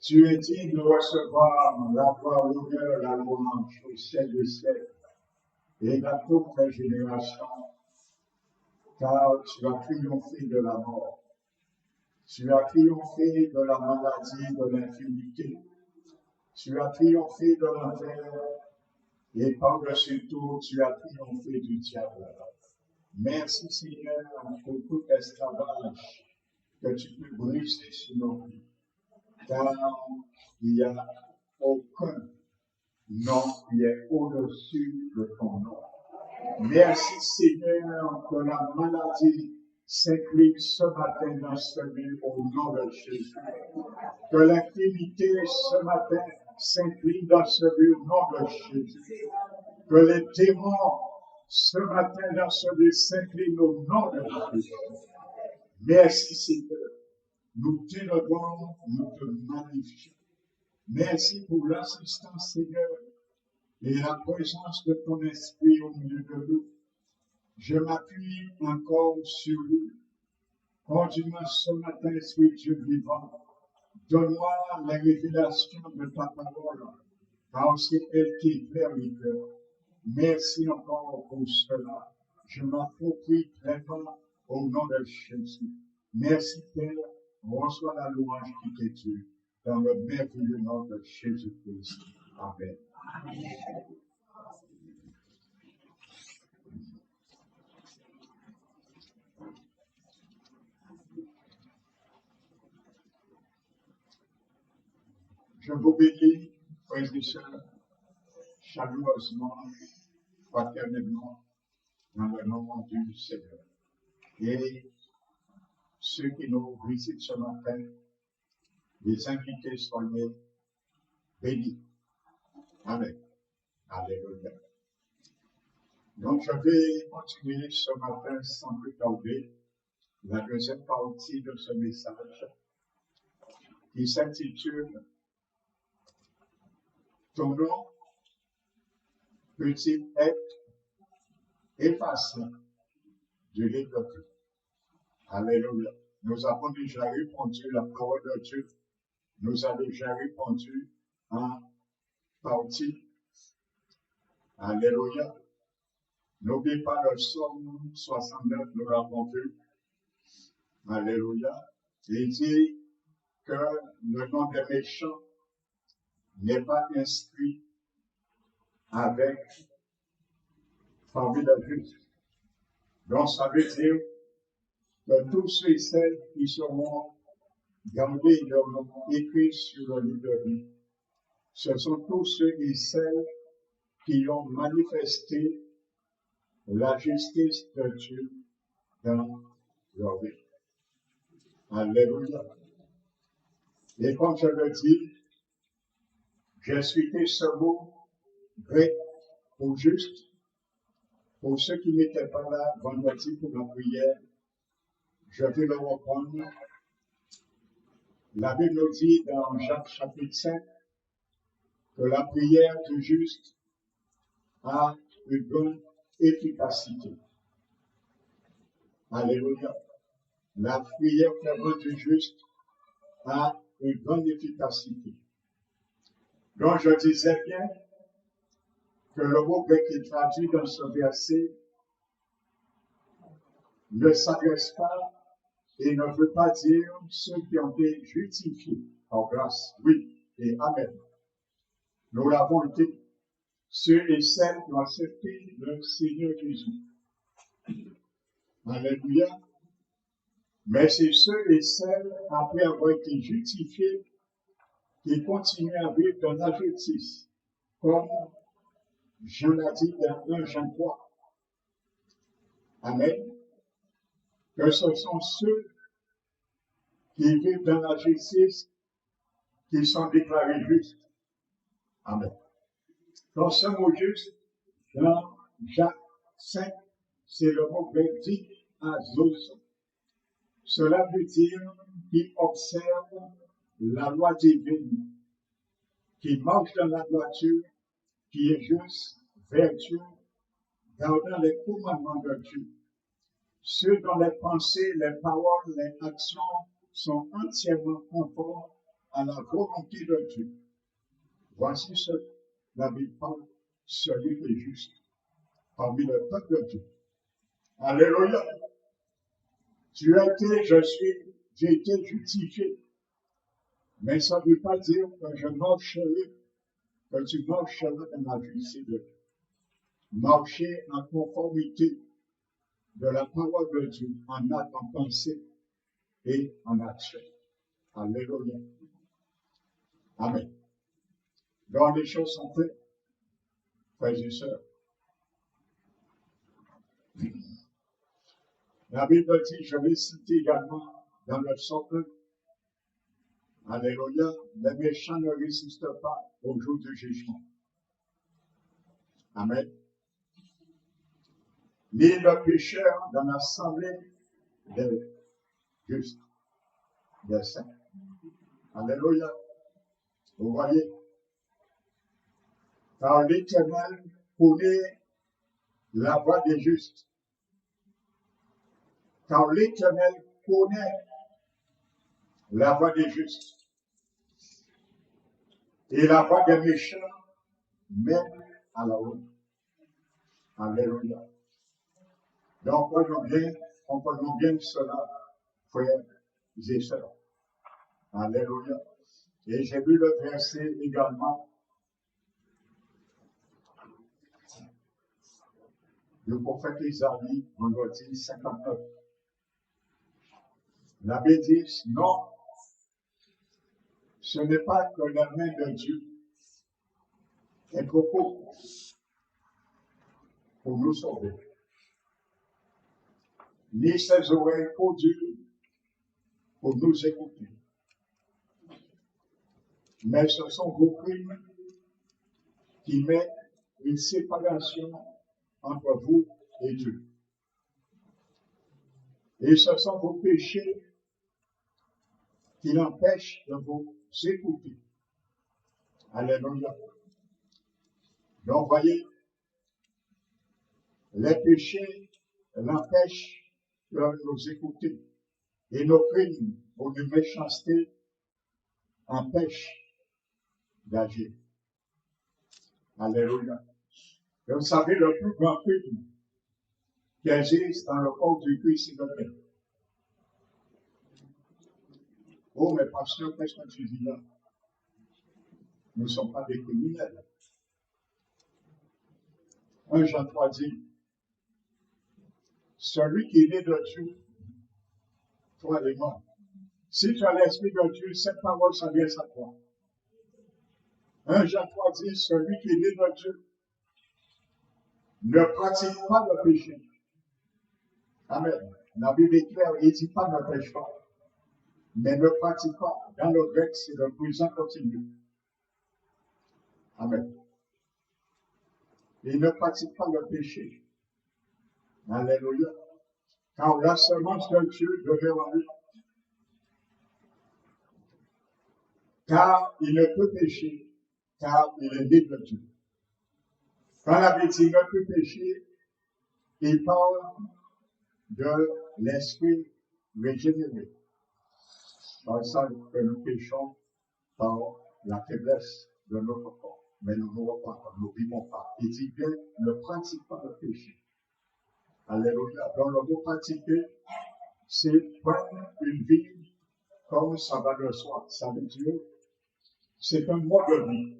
Tu es digne de recevoir la gloire, l'honneur, la louange au ciel des siècles et dans toutes les générations, car tu as triomphé de la mort. Tu as triomphé de la maladie, de l'infimité. Tu as triomphé de l'enfer et par-dessus tout, tu as triomphé du diable. Merci Seigneur pour tout esclavage que tu peux briser sur nos vies, car il n'y a aucun nom qui est au-dessus de ton nom. Merci Seigneur que la maladie s'incline ce matin dans ce lieu au nom de Jésus. Que l'infimité ce matin s'incline dans ce lieu au nom de Jésus. Que les démons ce matin dans ce lieu s'inclinent au nom de Jésus. Merci Seigneur. Nous t'élevons, nous te magnifions. Merci pour l'assistance Seigneur et la présence de ton esprit au milieu de nous. Je m'appuie encore sur lui. Conduis-moi ce matin, Esprit Dieu vivant. Donne-moi les révélations de ta parole, car c'est elle qui éclaire les cœurs. Merci encore pour cela. Je m'approprie pleinement au nom de Jésus. Merci Père. Reçois la louange qui t'est due dans le merveilleux nom de Jésus-Christ. Amen. Je vous bénis, frères et sœurs, chaleureusement, fraternellement, dans le nom du Seigneur. Et ceux qui nous visitent ce matin, les invités soyez bénis. Amen. Alléluia. Donc, je vais continuer ce matin sans plus tarder la deuxième partie de ce message qui s'intitule Ton nom peut-il être effacé du livre de vie? Alléluia. Nous avons déjà répondu la parole de Dieu. Nous avons déjà répondu en partie. Alléluia. N'oubliez pas le psaume 69, nous l'avons vu. Alléluia. Il dit que le nom des méchants n'est pas inscrit avec parmi les justes. Donc ça veut dire que tous ceux et celles qui seront gardés leur nom écrit sur le livre de vie, ce sont tous ceux et celles qui ont manifesté la justice de Dieu dans leur vie. Alléluia. Et comme je le dis, j'ai cité ce mot grec pour juste. Pour ceux qui n'étaient pas là vendredi pour la prière, je vais le reprendre. La Bible nous dit dans Jacques chapitre 5 que la prière du juste a une grande efficacité. Alléluia. La prière fervente du juste a une grande efficacité. Donc je disais bien que le mot grec qui est traduit dans ce verset ne s'adresse pas et ne veut pas dire ceux qui ont été justifiés en grâce. Oui et amen. Nous l'avons été, ceux et celles qui ont accepté le Seigneur Jésus. Alléluia. Mais c'est ceux et celles, après avoir été justifiés, qui continuent à vivre dans la justice, comme Jean l'a dit dans 1 Jean 3. Amen. Que ce sont ceux qui vivent dans la justice qui sont déclarés justes. Amen. Dans ce mot juste, dans Jacques 5, c'est le mot grec dit azos. Cela veut dire qui observe la loi divine, qui marche dans la droiture, qui est juste, vertueux, gardant les commandements de Dieu. Ceux dont les pensées, les paroles, les actions sont entièrement conformes à la volonté de Dieu. Voici ce que la Bible parle, celui qui est juste parmi le peuple de Dieu. Alléluia. J'ai été justifié. Mais ça ne veut pas dire que je marcherai, que tu marcheras dans la justice de Dieu. Marcher en conformité de la parole de Dieu, en acte, en pensée et en action. Alléluia. Amen. Donc les choses sont faites, frères et sœurs. La Bible dit, je vais citer également dans le psaume, alléluia, les méchants ne résistent pas au jour du jugement. Amen. Ni le pécheur dans l'assemblée des justes, des saints. Alléluia. Vous voyez, car l'Éternel connaît la voie des justes. Car l'Éternel connaît la voie des justes. Et la voie des méchants mène à la honte. Alléluia. Donc, comprenons bien cela, frères et sœurs. Alléluia. Et j'ai vu le verset également du prophète Isaïe, vendredi 59. La Bible dit, non, ce n'est pas que la main de Dieu est trop courte pour nous sauver, ni ses oreilles trop dures pour nous écouter. Mais ce sont vos crimes qui mettent une séparation entre vous et Dieu. Et ce sont vos péchés qui l'empêchent de vous écouter. Alléluia. Donc, voyez, les péchés l'empêchent de nous écouter. Et nos crimes ou de méchanceté empêchent d'agir. Alléluia. Et vous savez, le plus grand crime qui existe dans le corps du Christ, c'est le paix. Oh, mais pasteur, qu'est-ce que tu dis là? Nous ne sommes pas des criminels. 1 Jean 3 dit, celui qui est né de Dieu, toi et moi, si tu as l'esprit de Dieu, cette parole s'adresse à toi. 1 Jean 3 dit, celui qui est né de Dieu ne pratique pas le péché. Amen. La Bible est claire, il ne dit pas ne pêche pas, mais ne pratique pas. Dans le grec, c'est le présent continu. Amen. Il ne pratique pas le péché. Alléluia. Car la semence de Dieu demeure en lui. Car il ne peut pécher, car il est né de Dieu. Quand la Bible dit ne peut pécher, il parle de l'esprit régénéré. Par ça que nous péchons par la faiblesse de notre corps. Mais nous ne vivons pas. Il dit bien, ne pratique pas le péché. Alléluia. Donc le mot pratiquer, c'est prendre une vie comme ça va de soi. Ça veut dire, c'est un mode de vie.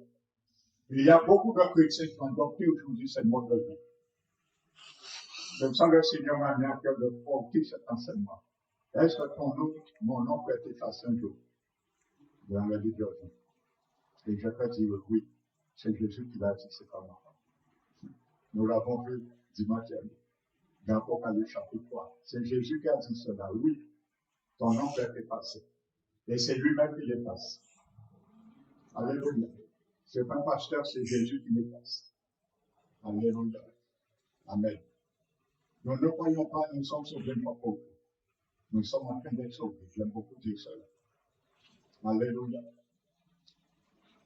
Il y a beaucoup de chrétiens qui ont adopté aujourd'hui ce mode de vie. Comme ça, le Seigneur m'a mis à cœur de porter cet enseignement. Est-ce que ton nom, mon nom peut être effacé un jour dans la vie de Dieu? Et je peux dire oui. C'est Jésus qui l'a dit, c'est pas moi. Nous l'avons vu dimanche dernier. Dans Apocalypse chapitre 3. C'est Jésus qui a dit cela. Oui, ton nom peut être effacé. Et c'est lui-même qui l'efface. Alléluia. C'est pas un pasteur, c'est Jésus qui l'efface. Alléluia. Amen. Nous ne croyons pas, nous sommes sauvés par pauvres. Nous sommes en train d'être sauvés. J'aime beaucoup dire cela. Alléluia.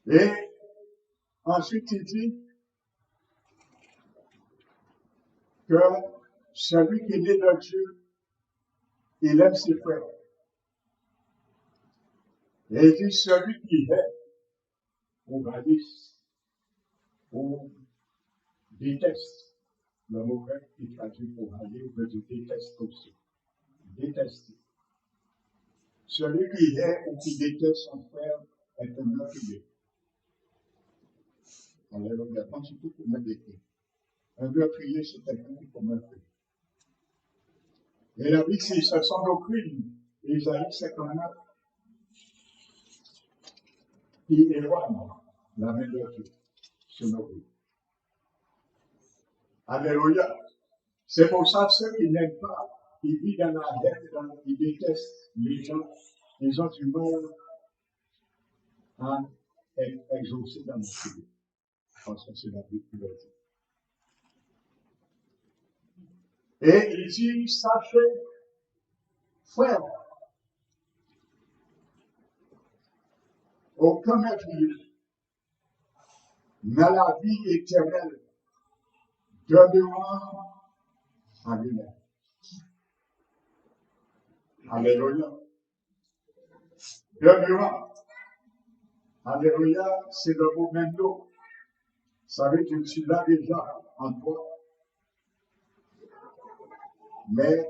Et ensuite, il dit que celui qui est né de Dieu, il aime ses frères. Et il dit, celui qui est ou haïs ou déteste, le mot grec qui traduit pour haïr veut dire déteste aussi. Détester. Celui qui est ou qui déteste son frère est un meurtrier. Alléluia. Quand tu peux commettre des crimes. Un meurtrier, c'est quelqu'un qui commet un crime. Et la vie, c'est ce sont nos crimes. Isaïe 59, qui éloigne la main de Dieu sur nos vies. Alléluia. C'est pour ça que ceux qui n'aiment pas, ils vivent dans la haine, ils détestent les gens, ils ont du mal à exaucer dans notre vie. Parce que c'est la vie qui le dit. Et il dit, sachez, frère, aucun meurtrier n'a la vie éternelle demeurant à lui-même. Alléluia. Demeurant. Alléluia, c'est le mot mendo. Ça veut dire que tu l'as déjà en toi. Mais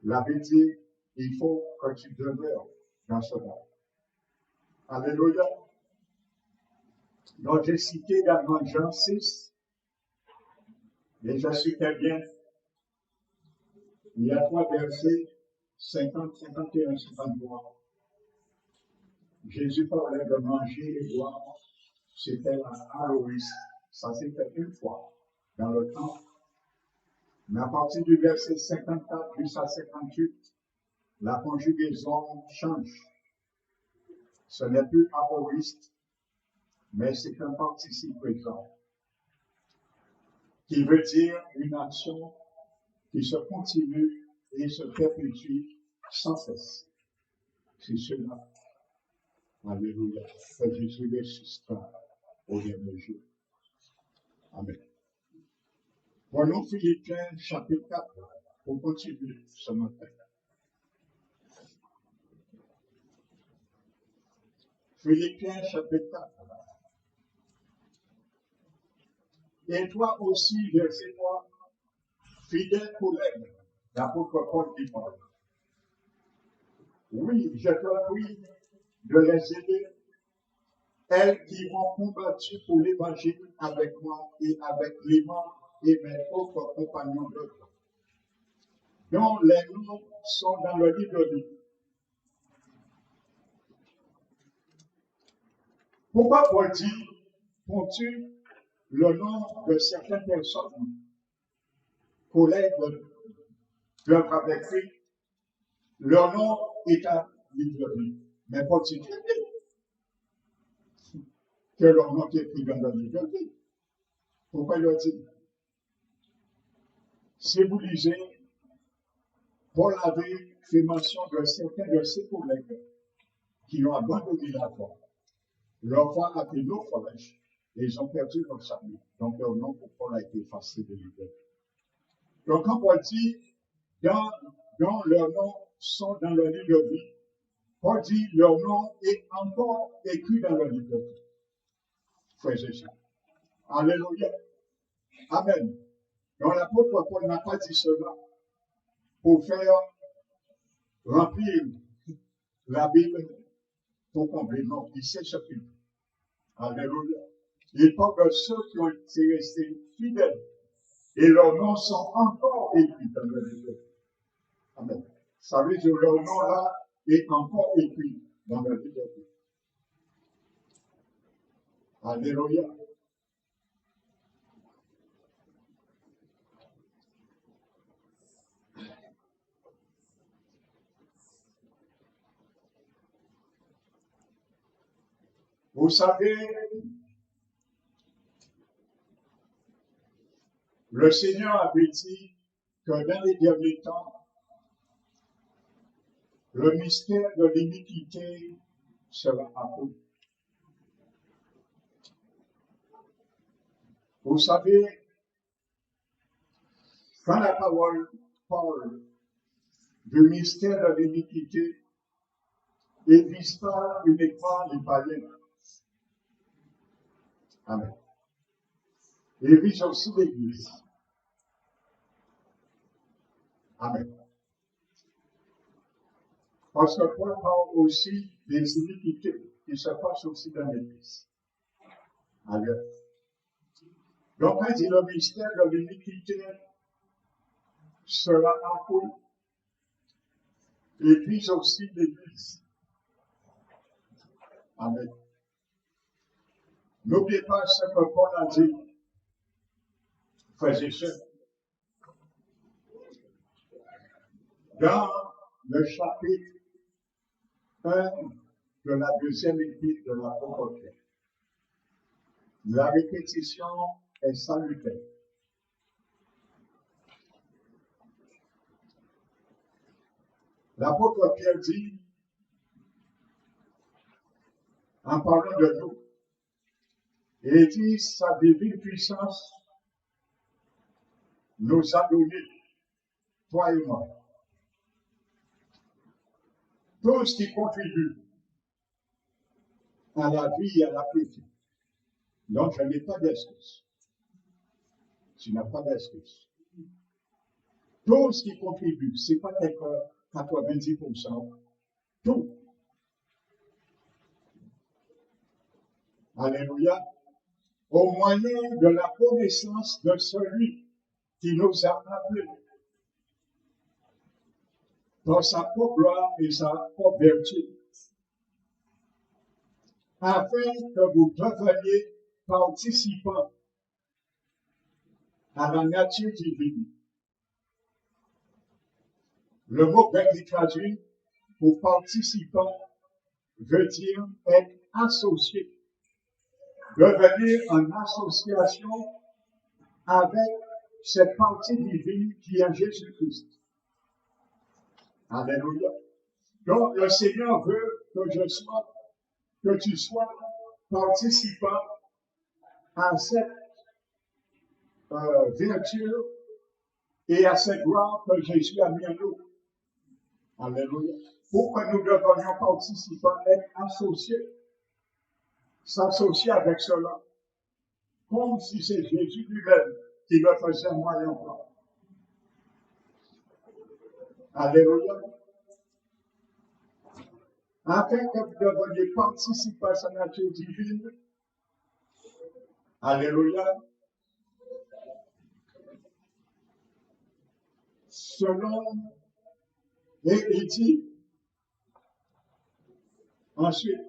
la vérité, il faut que tu demeures dans ce monde. Alléluia. Donc j'ai cité dans Jean 6, et je citais bien, il y a 3 versets, 50, 51, 53. Jésus parlait de manger et boire, c'était la Aloïs. Ça s'est fait une fois dans le temps. Mais à partir du verset 54 jusqu'à 58, la conjugaison change. Ce n'est plus aoriste, mais c'est un participe présent, qui veut dire une action qui se continue et se perpétue sans cesse. C'est cela. Alléluia. Que Jésus ressuscitera au dernier jour. Amen. Prenons Philippiens chapitre 4 pour continuer ce matin. Philippiens chapitre 4. Et toi aussi, verset 3, fidèle collègue, l'apôtre Paul dit Paul. Oui, je te prie de les aider, elles qui ont combattu pour l'évangile avec moi et avec Clément et mes autres compagnons d'œuvre, dont les noms sont dans le livre de vie. Pourquoi Paul dit, prends-tu le nom de certaines personnes, collègues d'œuvre avec lui, leur nom est à livre de vie. Mais Paul dit que leur nom est écrit dans le livre de vie. Pourquoi il le dit? Si vous lisez, Paul avait fait mention de certains de ses collègues qui ont abandonné la foi. Leur foi a été naufrage et ils ont perdu leur salut. Donc leur nom pour Paul a été effacé de l'idée. Donc quand Paul dit, dans leurs noms sont dans le livre de vie, Paul dit, leur nom est encore écrit dans le livre de vie. Frères et sœurs. Alléluia. Amen. Donc l'apôtre Paul n'a pas dit cela pour faire remplir la Bible pour combler. Non, il sait ce qu'il dit. Alléluia. Il parle de ceux qui ont été restés fidèles et leurs noms sont encore écrits dans le livre. Amen. Ça veut dire que leur nom là est encore écrit dans le livre. Alléluia. Vous savez, le Seigneur avait dit que dans les derniers temps, le mystère de l'iniquité sera apparu. Vous savez, quand la parole parle du mystère de l'iniquité, et ne vise pas uniquement les païens. Amen. Il vise aussi l'Église. Amen. Parce que Paul parle aussi des iniquités qui se passent aussi dans l'Église. Amen. Donc, quand il dit le mystère de l'iniquité sera accompli, il vise aussi l'Église. Amen. N'oubliez pas ce que Paul a dit, frères et sœurs. Dans le chapitre 1 de la deuxième épître de l'apôtre Pierre, la répétition est salutaire. L'apôtre Pierre dit, en parlant de nous, et il dit, sa divine puissance nous a donné, toi et moi, tout ce qui contribue à la vie et à la piété. Donc, je n'ai pas d'excuse. Tu n'as pas d'excuse. Tout ce qui contribue, ce n'est pas quelque 90%. Tout. Alléluia. Au moyen de la connaissance de celui qui nous a appelés dans sa propre gloire et sa propre vertu, afin que vous deveniez participants à la nature divine. Le mot grec qui traduit pour participant veut dire être associé, devenir en association avec cette partie divine qui est Jésus-Christ. Alléluia. Donc, le Seigneur veut que tu sois participant à cette vertu et à cette gloire que Jésus a mis en nous. Alléluia. Pour que nous devenions participants, être associés, s'associer avec cela, comme si c'est Jésus lui-même qui le faisait moyen plan. Alléluia. Afin que vous deveniez participer à sa nature divine. Alléluia. Selon, et il dit, ensuite,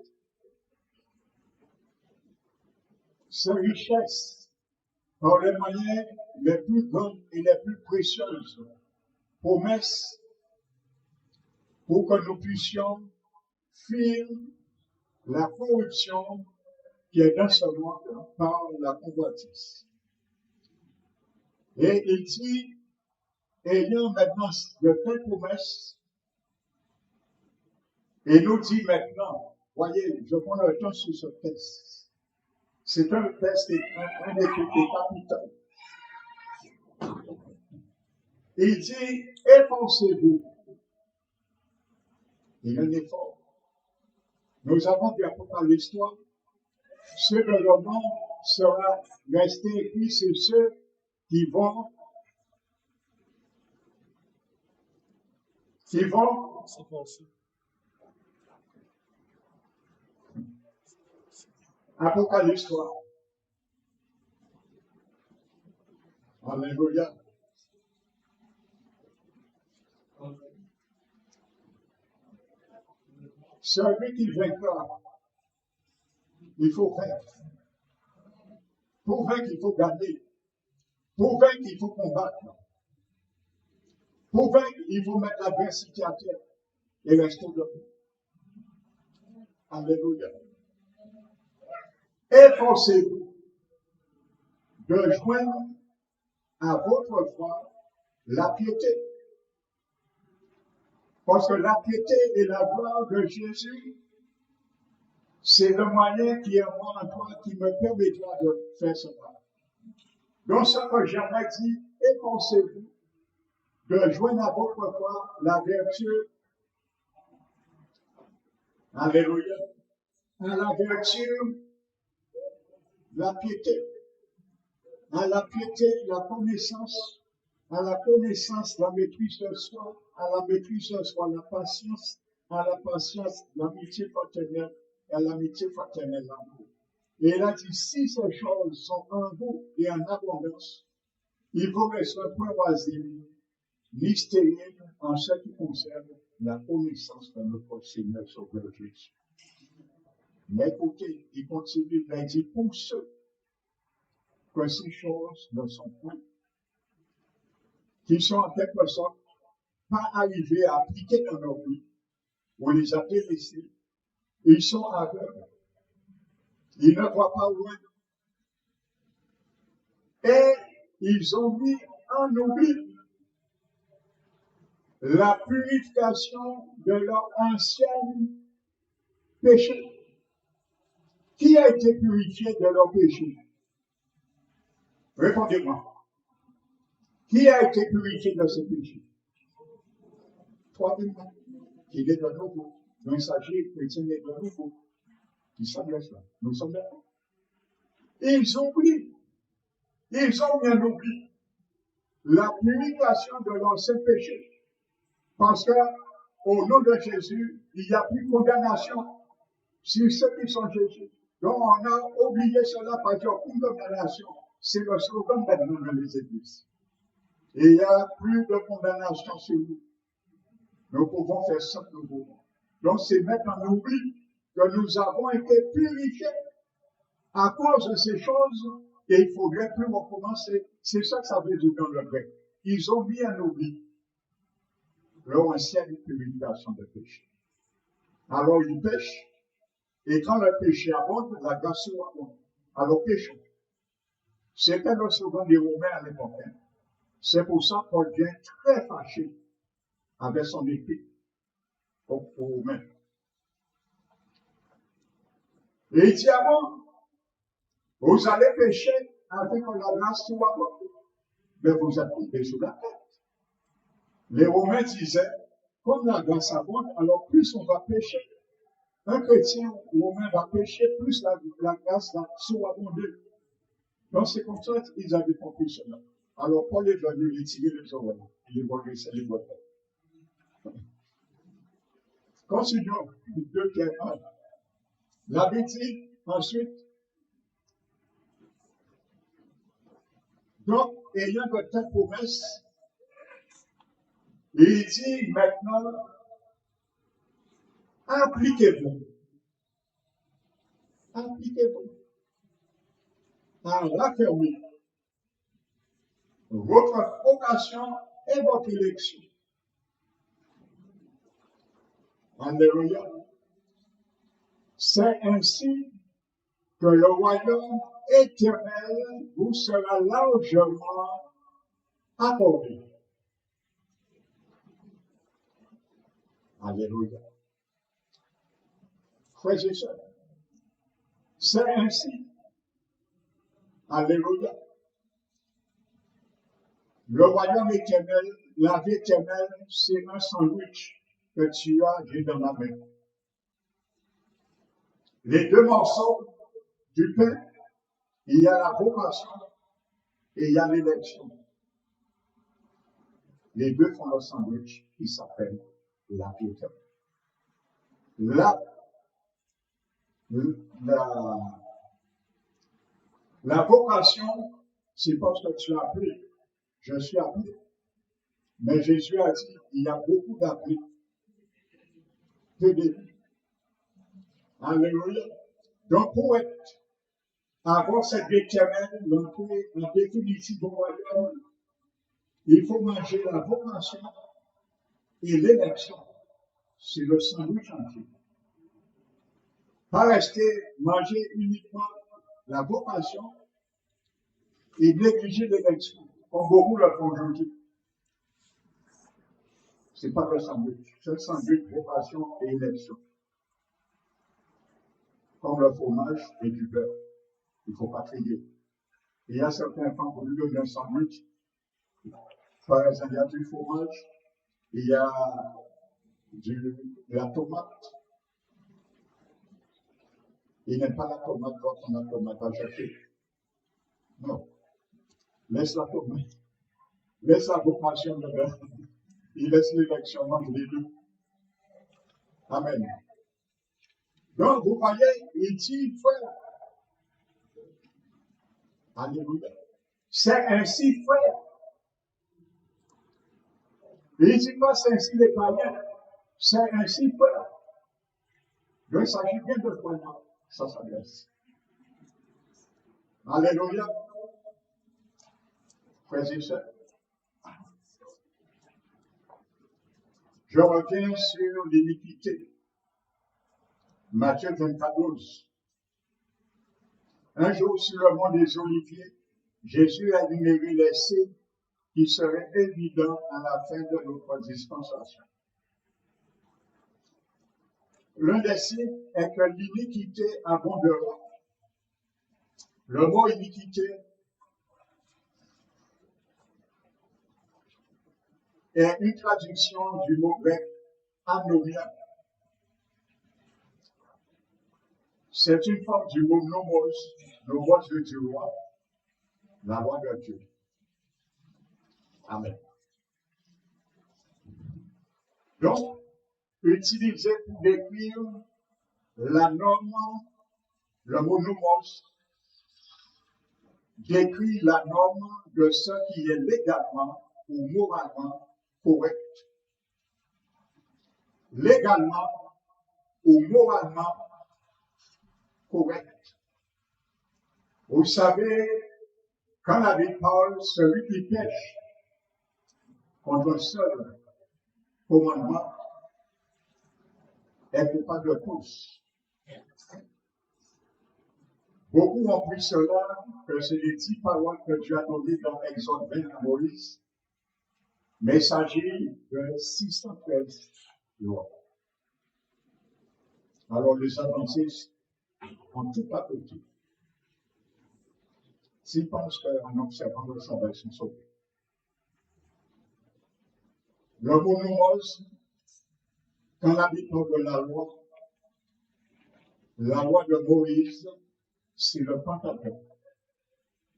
ces richesses par les moyens les plus grandes et les plus précieuses, promesses pour que nous puissions fuir la corruption qui est dans ce monde par la convoitise. Et il dit, ayant maintenant de telles promesses, et nous dit maintenant, voyez, je prends le temps sur ce texte. C'est un texte, un équité capital. Il dit, efforcez-vous. Il y a un effort. Nous avons dit à l'histoire, ceux de le monde sera resté écrit, c'est ceux qui vont Apocalypse 3. Alléluia. Celui qui vaincra, il faut vaincre. Pour vaincre, il faut gagner. Pour vaincre, il faut combattre. Pour vaincre, il faut mettre l'adversité à terre et rester debout. Alléluia. Efforcez-vous de joindre à votre foi la piété. Parce que la piété et la gloire de Jésus, c'est le moyen qui est moi en toi qui me permettra de faire cela. Donc, ce que j'aimerais dire, efforcez-vous de joindre à votre foi la vertu Alléluia. À la vertu, la piété. À la piété, la connaissance. À la connaissance, la maîtrise de soi. À la maîtrise de soi, la patience. À la patience, l'amitié fraternelle. Et à l'amitié fraternelle, l'amour. Et il a dit, si ces choses sont en vous et en abondance, il vous reste un point oisif, ni stérile en ce qui concerne la connaissance de notre Seigneur Sauveur Jésus. Mais écoutez, il continue, il dit, pour ceux que ces choses ne sont point, qui sont en quelque sorte pas arrivés à appliquer dans leur vie, on les a délaissés, ils sont aveugles, ils ne voient pas loin, et ils ont mis en oubli la purification de leur ancien péché. Qui a été purifié de leur péché? Répondez-moi. Qui a été purifié de ce péché? Toi et moi. Qui est de nouveau. Donc il s'agit chrétien est de nouveau. Qui semble cela. Nous sommes d'accord. Ils oublient. Ils ont bien oublié la purification de l'ancien péché. Parce que, au nom de Jésus, il n'y a plus de condamnation sur ceux qui sont Jésus. Donc, on a oublié cela parce qu'il n'y a aucune condamnation. C'est le slogan maintenant dans les églises. Et il n'y a plus de condamnation sur nous. Nous pouvons faire ça que nous voulons. Donc, c'est mettre en oubli que nous avons été purifiés à cause de ces choses et il faudrait plus recommencer. C'est ça que ça veut dire dans le grec. Ils ont mis en oubli leur ancienne purification de péché. Alors, ils pêchent. Et quand le péché abonde, la grâce abonde. Alors, péchons. C'était le slogan des Romains à l'époque. C'est pour ça qu'on devient très fâché avec son épée aux Romains. Et il dit avant, vous allez pécher avec la grâce qui abonde. Mais vous êtes tombé sous la tête. Les Romains disaient, comme la grâce abonde, alors plus on va pécher. Un chrétien romain va pécher, plus la grâce va surabonder. Donc c'est comme ça qu'ils avaient compris cela. Alors Paul est venu les tirer les oreilles. Il les voit laisser les boîtes. Continuons. 2 Pierre 1. La Bible dit ensuite, donc, ayant de telles promesses, il dit maintenant, appliquez-vous. Appliquez-vous à raffermir votre vocation et votre élection. Alléluia. C'est ainsi que le royaume éternel vous sera largement accordé. Alléluia. Frères et sœurs, c'est ainsi. Alléluia. Le royaume éternel, la vie éternelle, c'est un sandwich que tu as j'ai dans ma main. Les 2 morceaux du pain, il y a la vocation et il y a l'élection. Les 2 font le sandwich qui s'appelle la vie éternelle. La vocation, c'est parce que tu as appelé. Je suis appelé. Mais Jésus a dit, il y a beaucoup d'appelés. Alléluia. Donc, pour avoir cette vie éternelle, l'entrée en définitive au royaume, il faut manger la vocation et l'élection. C'est le sandwich entier. Pas rester manger uniquement la vocation et négliger l'élection, comme beaucoup le font aujourd'hui. Ce n'est pas le sandwich, c'est le sandwich, vocation et élection. Comme le fromage et du beurre. Il ne faut pas trier. Il y a certains femmes qui lui donnent un sandwich. Par exemple, il y a du fromage, il y a de la tomate, Il n'aime pas la tomate quand on a tomate à chercher. Non. Laisse la tomate. Laisse la vocation de Dieu. Il laisse l'élection entre les deux. Amen. Donc, vous voyez, il dit, frère. Alléluia. C'est ainsi, frère. Il dit pas c'est ainsi les païens. C'est ainsi, frère. Donc, il s'agit bien de quoi ça s'adresse. Alléluia. Frères et sœurs. Je reviens sur l'iniquité. Matthieu 24. Un jour, sur le mont des Oliviers, Jésus a énuméré les signes qui seraient évidents à la fin de notre dispensation. L'un des signes est que l'iniquité abondera. Le mot iniquité est une traduction du mot grec anomia. C'est une forme du mot nomos. Nomos veut dire roi, la loi de Dieu. Amen. Donc, utilisé pour décrire la norme, le mot nomos décrit la norme de ce qui est légalement ou moralement correct. Légalement ou moralement correct. Vous savez, quand la Bible parle, celui qui pêche contre un seul commandement est coupable de tous. Beaucoup ont pris cela, que c'est les 10 paroles que Dieu a données dans Exode 20 à Moïse, mais il s'agit de 613 lois. Alors les adventistes ont tout à côté. S'ils pensent qu'en observant le sabbat, ils sont sauvés. Le mot nomos, quand la Bible parle de la loi de Moïse, c'est le Pentateuque.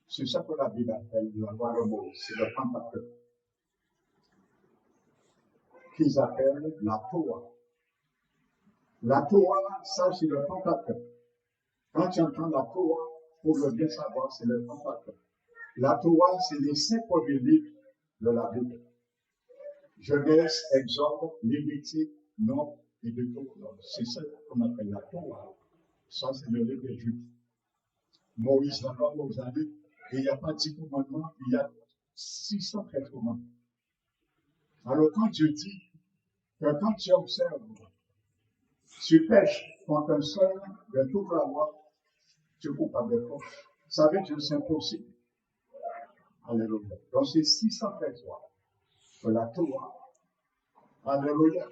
C'est ça que la Bible appelle la loi de Moïse, c'est le Pentateuque. Qu'ils appellent la Torah. La Torah, ça c'est le Pentateuque. Quand tu entends la Torah, pour le bien savoir, c'est le Pentateuque. La Torah, c'est les 5 premiers livres de la Bible. Genèse, Exode, Lévitique, Nombre et Deutéronome. C'est ça qu'on appelle la Torah. Ça, c'est le livre des Juifs. Moïse l'a pas aux années, et il n'y a pas 10 commandements, il y a 613 commandements. Alors, quand Dieu dit que quand tu observes, tu pêches contre un seul de toute la loi, tu es coupable de faute. Ça veut dire que c'est impossible. Alléluia. Donc, c'est 613 lois de la Torah. Alléluia.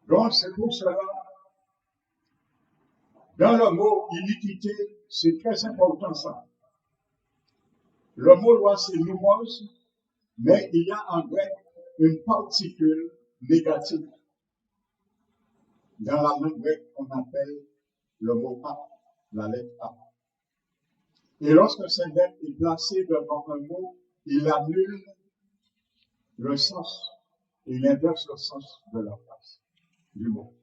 Donc, c'est pour cela, dans le mot iniquité, c'est très important ça. Le mot loi, c'est nomos, mais il y a en grec une particule négative. Dans la langue grecque, on appelle le mot A, la lettre A. Et lorsque cette lettre est placée devant un mot, il annule le sens, il inverse le sens de la phrase, du mot.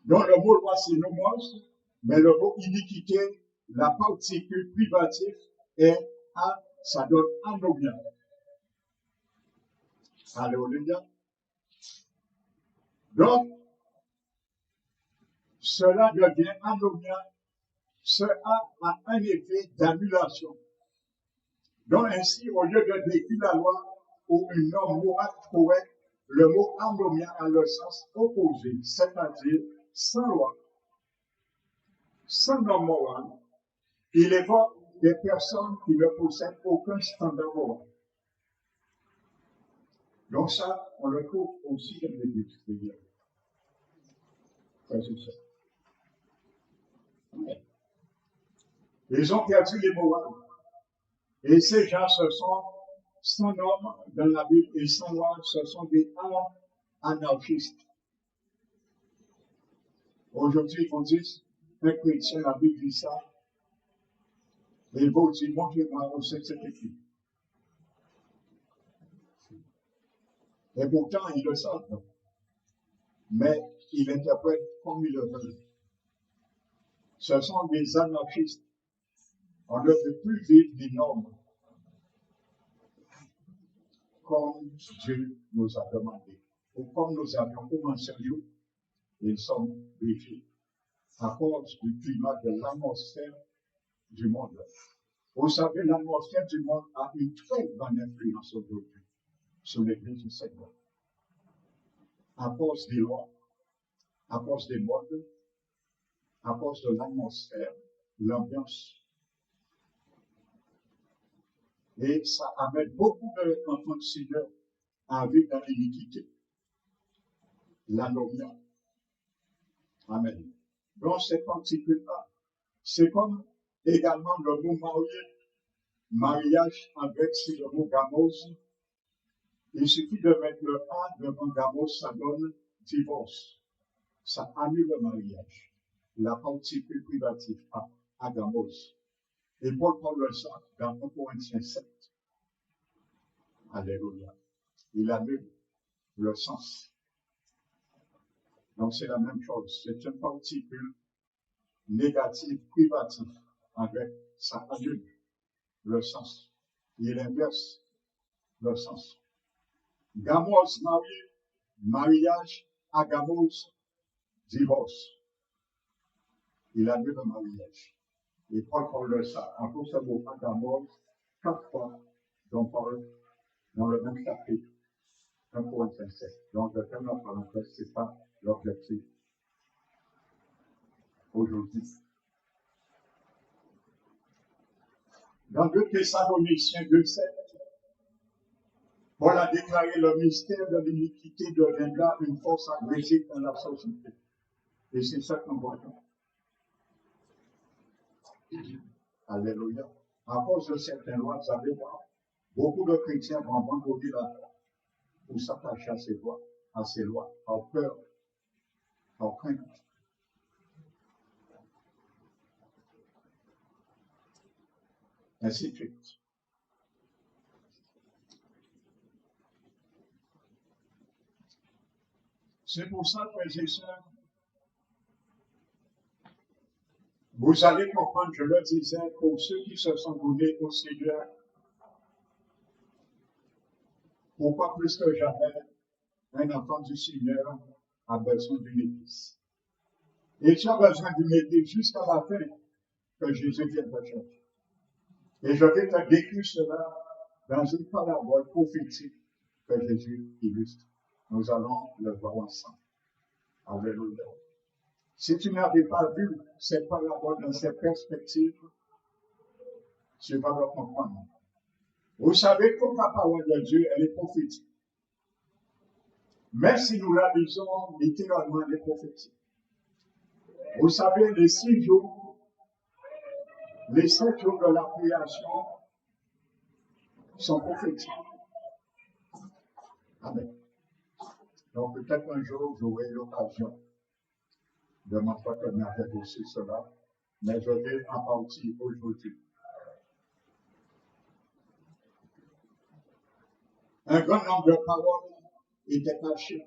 Donc le mot loi, c'est nomos, mais le mot iniquité, la particule privative est A, ça donne anomia. Alléluia. Donc, cela devient anomia. Ce A a un effet d'annulation. Donc ainsi, au lieu de décrire la loi ou une norme morale correcte, le mot anomia a le sens opposé, c'est-à-dire sans loi, sans norme morale. Il évoque des personnes qui ne possèdent aucun standard moral. Donc ça, on le trouve aussi dans l'Église. C'est ça. Ils ont perdu les morales. Et ces gens, ce sont sans normes dans la Bible et sans loi, ce sont des anarchistes. Aujourd'hui, on dit, un chrétien a vécu ça, et il va dire, montrez-moi où c'est que c'est écrit. Et pourtant, ils le savent. Mais ils interprètent comme ils le veulent. Ce sont des anarchistes. On ne peut plus vivre des normes comme Dieu nous a demandé. Ou comme nous avions commencé un jour, ils sont défiés à cause du climat de l'atmosphère du monde. Vous savez, l'atmosphère du monde a une très grande influence aujourd'hui sur l'Église du Seigneur. À cause des lois, à cause des modes, à cause de l'atmosphère, l'ambiance. Et ça amène beaucoup d'enfants de Seigneur à vivre dans l'iniquité, l'anomie. Amen. Donc, c'est particulier. C'est comme également le mot mariage avec le mot gamos. Il suffit de mettre le A devant gamos, ça donne divorce. Ça annule le mariage. La particule privative à gamos. Et Paul parle ça dans 1 Corinthiens 7. Alléluia. Il annule le sens. Donc c'est la même chose. C'est une particule négative privative avec ça annule le sens. Il inverse le sens. Gamos marié, mariage, agamos, divorce. Il annule le mariage. Et Paul parle ça. En tout ce mot agamos, 4 fois, dont Paul dans le même chapitre, 1 Corinthiens 7. Donc, je ferme la parenthèse, ce n'est pas l'objectif aujourd'hui. Dans 2 Thessaloniciens 2,7, Paul a déclaré le mystère de l'iniquité deviendra une force agressive dans la société. Et c'est ça qu'on voit. Alléluia. À cause de certaines lois, vous savez pas, beaucoup de chrétiens vont vendredi là pour s'attacher à ces lois, par peur, par crainte. Ainsi de suite. C'est pour ça, frères et sœurs, vous allez comprendre, je le disais, pour ceux qui se sont donnés au Seigneur, pourquoi plus que jamais, un enfant du Seigneur a besoin d'une église. Et tu as besoin d'une église jusqu'à la fin que Jésus vienne te chercher. Et je vais te décrire cela dans une parabole prophétique que Jésus illustre. Nous allons le voir ensemble. Alléluia. Si tu n'avais pas vu cette parabole dans cette perspective, tu vas le comprendre. Vous savez que la parole de Dieu, elle est prophétique. Mais si nous la lisons littéralement, elle est prophétique. Vous savez, les 7 jours de la création sont prophétiques. Amen. Donc peut-être un jour, j'aurai l'occasion de m'entretenir avec vous sur cela, mais je vais en partie aujourd'hui. Un grand nombre de paroles étaient cachées.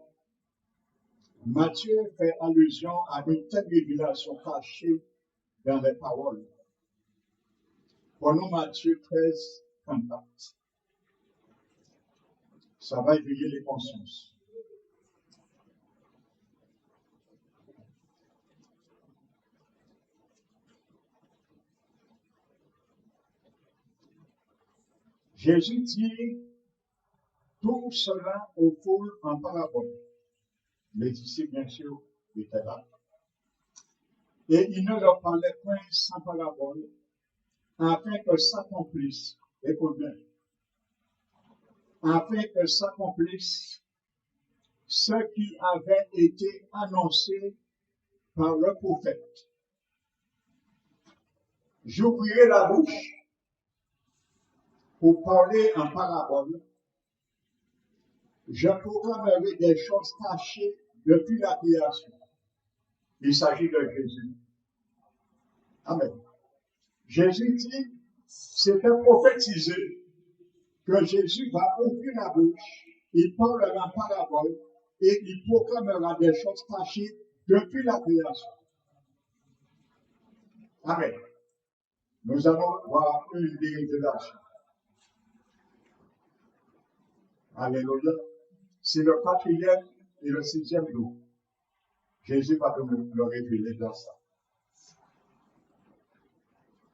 Matthieu fait allusion à une telle révélation cachée dans les paroles. Prenons Matthieu 13, 34. Ça va éveiller les consciences. Jésus dit tout cela aux foules en parabole. Les disciples, bien sûr, étaient là. Et il ne leur parlait point sans parabole, afin que s'accomplisse, écoute bien, afin que s'accomplisse ce qui avait été annoncé par le prophète. J'ouvrirai la bouche pour parler en parabole. Je proclamerai des choses cachées depuis la création, Il s'agit de Jésus. Amen. Jésus dit, c'était prophétisé que Jésus va ouvrir la bouche, il parlera en parabole et il proclamera des choses cachées depuis la création. Amen. Nous allons voir une des révélations. Alléluia. C'est le 4e et le 6e jour. Jésus va nous le révéler dans ça.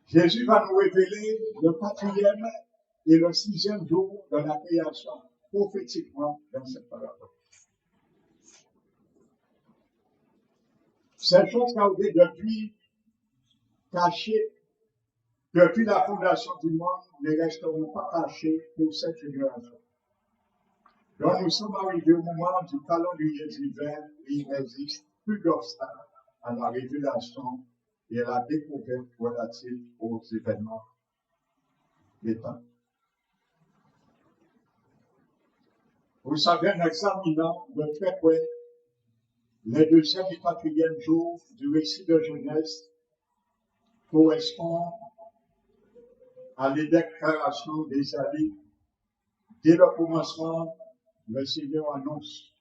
Jésus va nous révéler le 4e et le 6e jour de la création, prophétiquement dans cette parabole. Ces choses gardées depuis, cachées, depuis la fondation du monde, ne resteront pas cachées pour cette génération. Donc nous sommes arrivés au moment du calendrier d'hiver et il n'existe plus d'obstacle à la révélation et à la découverte relative aux événements des temps. Vous savez, en examinant de très près les 2e et 4e jours du récit de Genèse correspond à les déclarations d'Ésaïe. Dès le commencement, le Seigneur annonce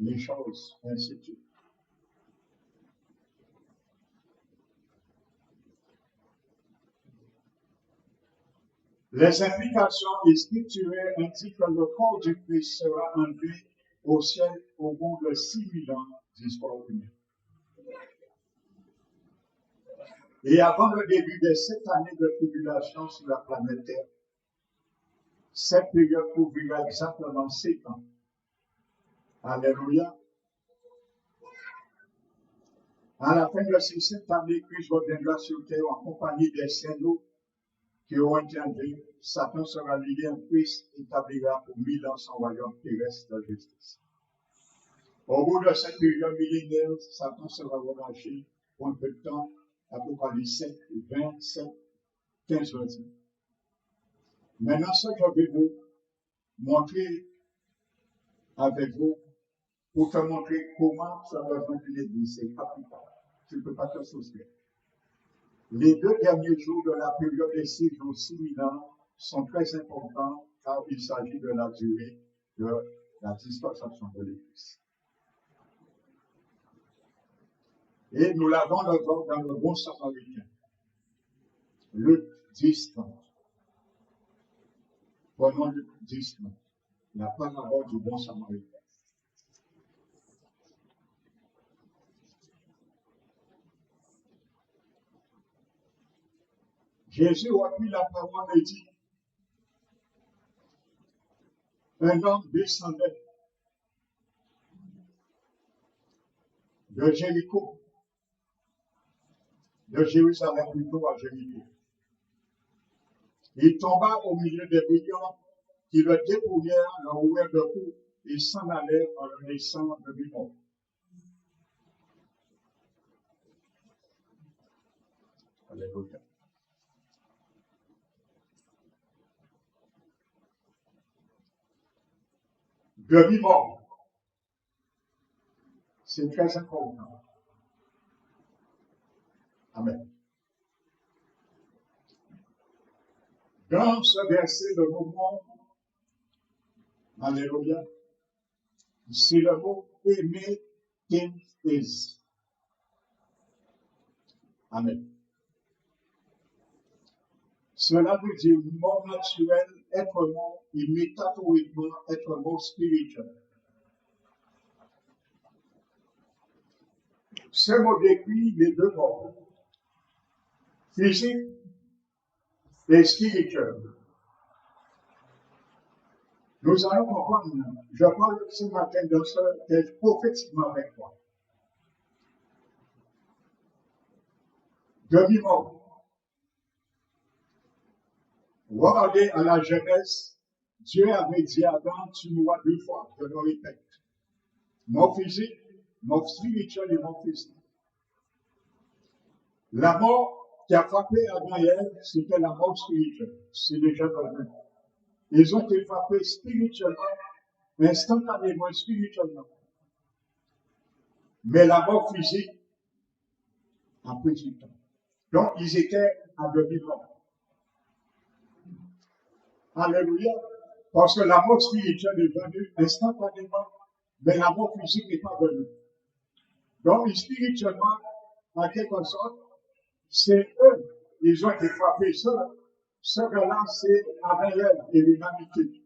les choses, ainsi de suite. Les implications scripturelles indiquent que le corps du Christ sera enlevé au ciel au bout de 6000 ans d'histoire humaine. Et avant le début de cette année de tribulation sur la planète Terre, cette période couvrira exactement 7 ans. Alléluia. À la fin de ces 7 années, Christ reviendra sur terre en compagnie des saints qui auront été enlevés. Satan sera lié en Christ et établira pour 1000 ans son royaume terrestre de justice. Au bout de cette période millénaire, Satan sera relâché pour un peu de temps. Apocalypse 7, 27, 15, 20. Maintenant, ce que je vais vous montrer avec vous, pour te montrer comment ça va être une église, c'est capital. Tu ne peux pas te soustraire. Les 2 derniers jours de la période des 6 jours, 6000 ans, sont très importants car il s'agit de la durée de la dispensation de l'église. Et nous l'avons encore dans le bon samaritain. Luc 10, 30. Prenons Luc 10, 30. La parabole du bon samaritain. Jésus reprit la parole et dit, un homme descendait de Jéricho, de Jérusalem plutôt à Jéricho. Il tomba au milieu des brigands qui le dépouillèrent, le rouèrent de coups et s'en allèrent en le laissant de lui-même. Alléluia. Demi-mort. C'est très important. Amen. Dans ce verset, le mot, alléluia, c'est le mot éméthèse. Amen. Cela veut dire mort naturel, être mort, et métaphoriquement être mort spirituel. Ce mot décrit les 2 morts, physique et spirituel. Nous allons comprendre, je parle ce matin de ce texte prophétiquement avec toi. Demi-mort. Regardez à la Genèse, Dieu avait dit à Adam, tu mourras 2 fois, je le répète. Mort physique, mort spirituel et mort physique. La mort qui a frappé Adam et Ève, c'était la mort spirituelle. C'est déjà connu. Ils ont été frappés spirituellement, instantanément, spirituellement. Mais la mort physique a pris du temps. Donc, ils étaient à demi-mort. Alléluia. Parce que la mort spirituelle est venue instantanément, mais la mort physique n'est pas venue. Donc, spirituellement, en quelque sorte, c'est eux, ils ont été frappés. Ce gars-là, c'est Abraham et l'humanité,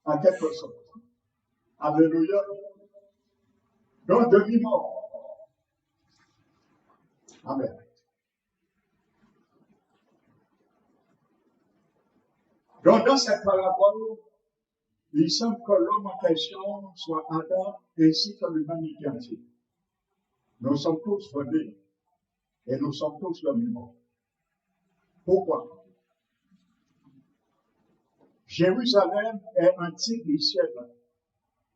en quelque sorte. Alléluia. Donc, demi-mort. Amen. Donc, dans cette parabole, il semble que l'homme en question soit Adam ainsi que l'humanité entière. Nous sommes tous venus et nous sommes tous demi-morts. Pourquoi? Jérusalem est un type du ciel.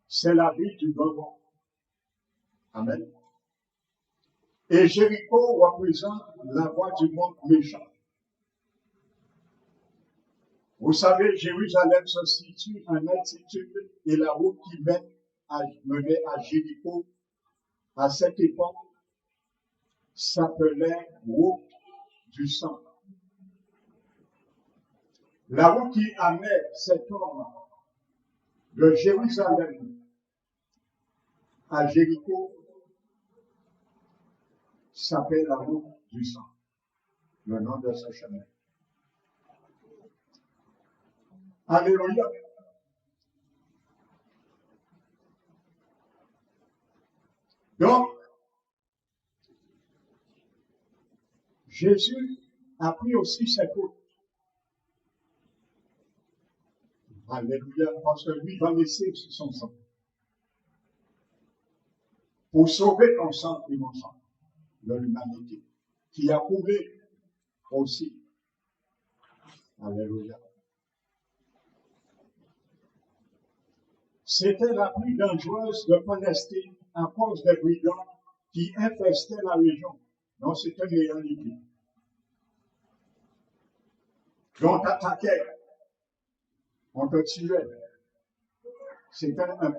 C'est la ville du Gabon. Amen. Et Jéricho représente la voie du monde méchant. Vous savez, Jérusalem se situe en altitude et la route qui menait à Jéricho à cette époque s'appelait route du sang. La route qui amenait cet homme de Jérusalem à Jéricho s'appelle la route du sang, le nom de ce chemin. Alléluia. Donc, Jésus a pris aussi cette route. Alléluia, parce que lui va laisser son sang. Pour sauver ton sang et mon sang de l'humanité, qui a coulé aussi. Alléluia. C'était la plus dangereuse de Palestine à cause des brigands qui infestaient la région. Donc, c'était une réalité. Donc, t'attaquait, on te tuait. C'était un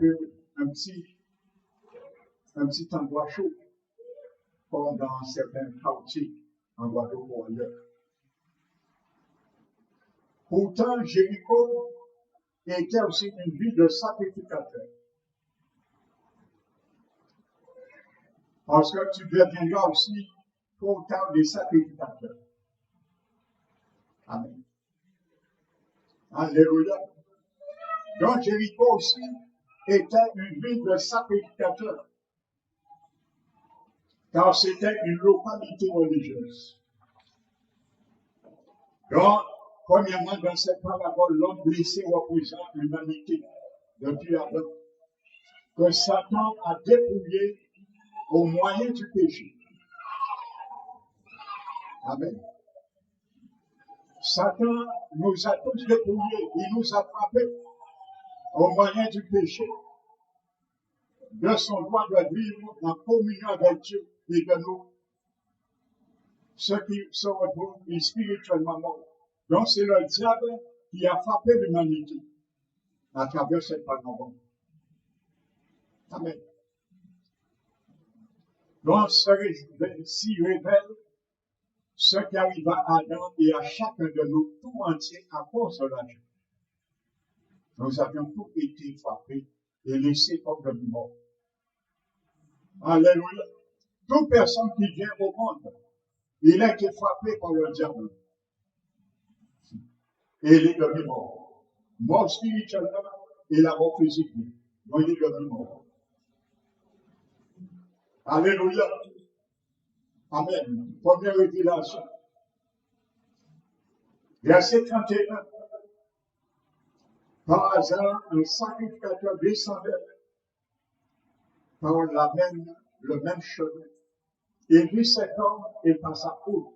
petit endroit chaud, comme dans certains quartiers en Guadeloupe ou ailleurs. Pourtant, Jéricho était aussi une ville de sacrificateurs. Parce que tu deviendras aussi pour tard des sacrificateurs. Amen. Alléluia. Donc Jéricho aussi était une ville de sacrificateurs. Car c'était une localité religieuse. Donc, premièrement, dans cette parabole, l'homme blessé représente l'humanité depuis Adam, que Satan a dépouillé au moyen du péché. Amen. Satan nous a tous dépouillés, il nous a frappés au moyen du péché, de son droit de vivre en communion avec Dieu et de nous, ceux qui se retrouvent spirituellement morts. Donc c'est le diable qui a frappé l'humanité à travers cette parabole. Amen. Donc s'y révèle ce qui arriva à Adam et à chacun de nous tout entier à cause de la vie. Nous avions tous été frappés et laissés comme de mort. Alléluia. Toute personne qui vient au monde, il a été frappé par le diable. Et il est devenu mort. Mort spirituellement et la mort physique. Donc il est devenu mort. Alléluia. Amen. Première révélation. Verset 31. Par hasard, un sacrificateur descendait par le même chemin. Il vit cet homme et passa outre.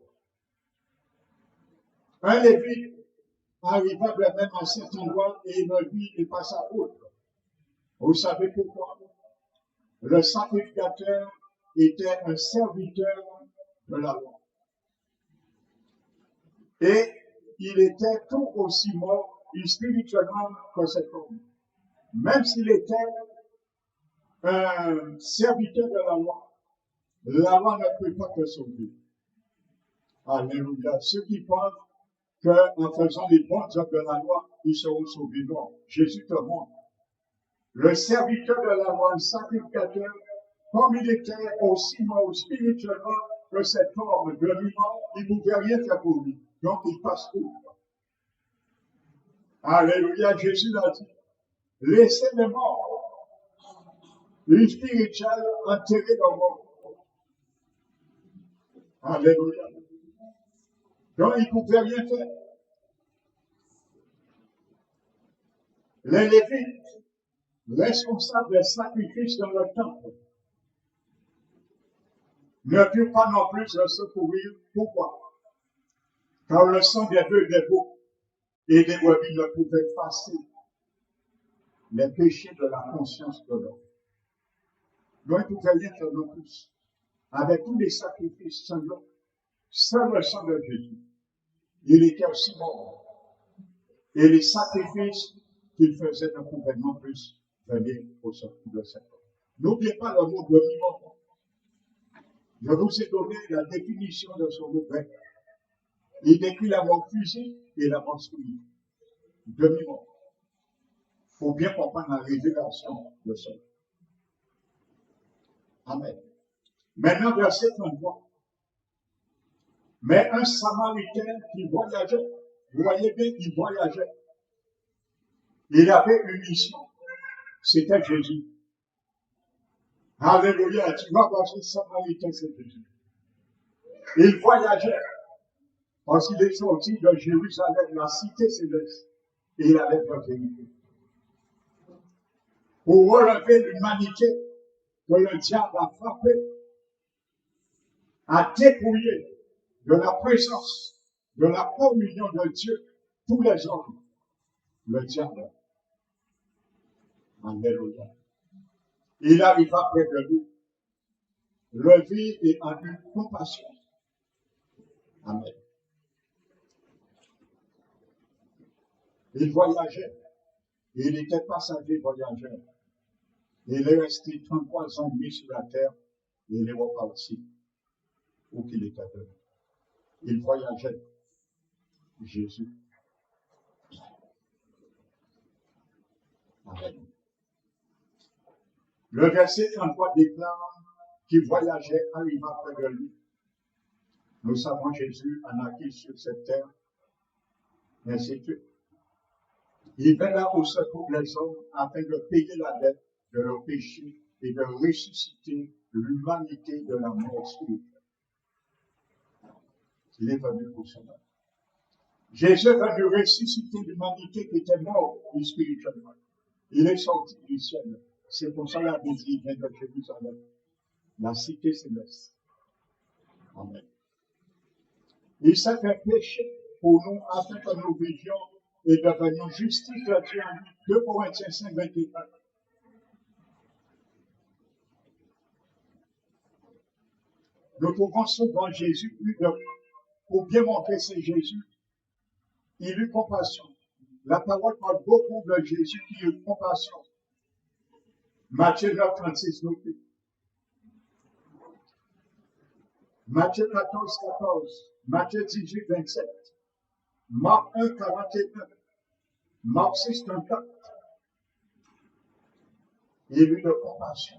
Un Lévite arriva de même à cet endroit et il me vit et passa outre. Vous savez pourquoi? Le sacrificateur était un serviteur de la loi. Et il était tout aussi mort spirituellement que cet homme. Même s'il était un serviteur de la loi, La loi ne peut pas te sauver. Alléluia. Ceux qui pensent qu'en faisant les bonnes œuvres de la loi, ils seront sauvés. Non. Jésus te montre. Le serviteur de la loi, le sacrificateur, comme il était aussi mort spirituellement que cet homme de vivant, il ne pouvait rien faire pour lui. Donc il passe tout. Alléluia. Jésus l'a dit. Laissez les morts, les spirituels enterrés dans le monde. Alléluia. Donc, il ne pouvait rien faire. Les Lévites, responsables des sacrifices dans le temple, ne purent pas non plus le secourir. Pourquoi? Car le sang des bœufs, des veaux et des brebis ne pouvait effacer les péchés de la conscience de l'homme. Donc, il ne pouvait rien faire non plus. Avec tous les sacrifices sanglants, seul le sang de Jésus, il était aussi mort. Et les sacrifices qu'il faisait ne pouvaient non plus venir au secours de cet homme. N'oubliez pas le mot demi-mort. Je vous ai donné la définition de son mot grec. Il décrit la mort physique et la mort spirituelle. Demi-mort. Il faut bien comprendre la révélation de cela. Amen. Maintenant, verset 33. Mais un Samaritain qui voyageait, vous voyez bien qu'il voyageait. Il avait une mission. C'était Jésus. Alléluia. Tu vas voir ce Samaritain, c'est Jésus. Il voyageait parce qu'il est sorti de Jérusalem, la cité céleste, et il avait peur de lui. Pour relever l'humanité que le diable a frappé, a dépouillé de la présence, de la communion de Dieu, tous les hommes, le diable. Alléluia. Il arriva près de lui, le vit et en eut compassion. Amen. Il voyageait. Il était passager voyageur. Il est resté 33 ans mis sur la terre et il est reparti où qu'il était venu. Il voyageait. Jésus. Amen. Le verset 33 déclare qu'il voyageait, arriva près de lui. Nous savons Jésus en acquis sur cette terre, ainsi de suite. Il vint là au secours des hommes afin de payer la dette de leur péché et de ressusciter l'humanité de la mort spirituelle. Il est venu pour cela. Jésus est venu ressusciter l'humanité qui était morte spirituellement. Il est sorti du ciel. C'est pour ça la Bible dit, vient de Jérusalem, la cité céleste. Amen. Il s'est fait péché pour nous afin que nous vivions et devenions justice de Dieu en lui. 2 Corinthiens 5, 21. Nous trouvons souvent Jésus pour bien montrer c'est Jésus. Il eut compassion. La parole parle beaucoup de Jésus qui eut compassion. Matthieu 9, 36 nous dit. Matthieu 14, 14. Matthieu 18, 27. Marc 1, 41. Marc 6, 34. Il eut de compassion.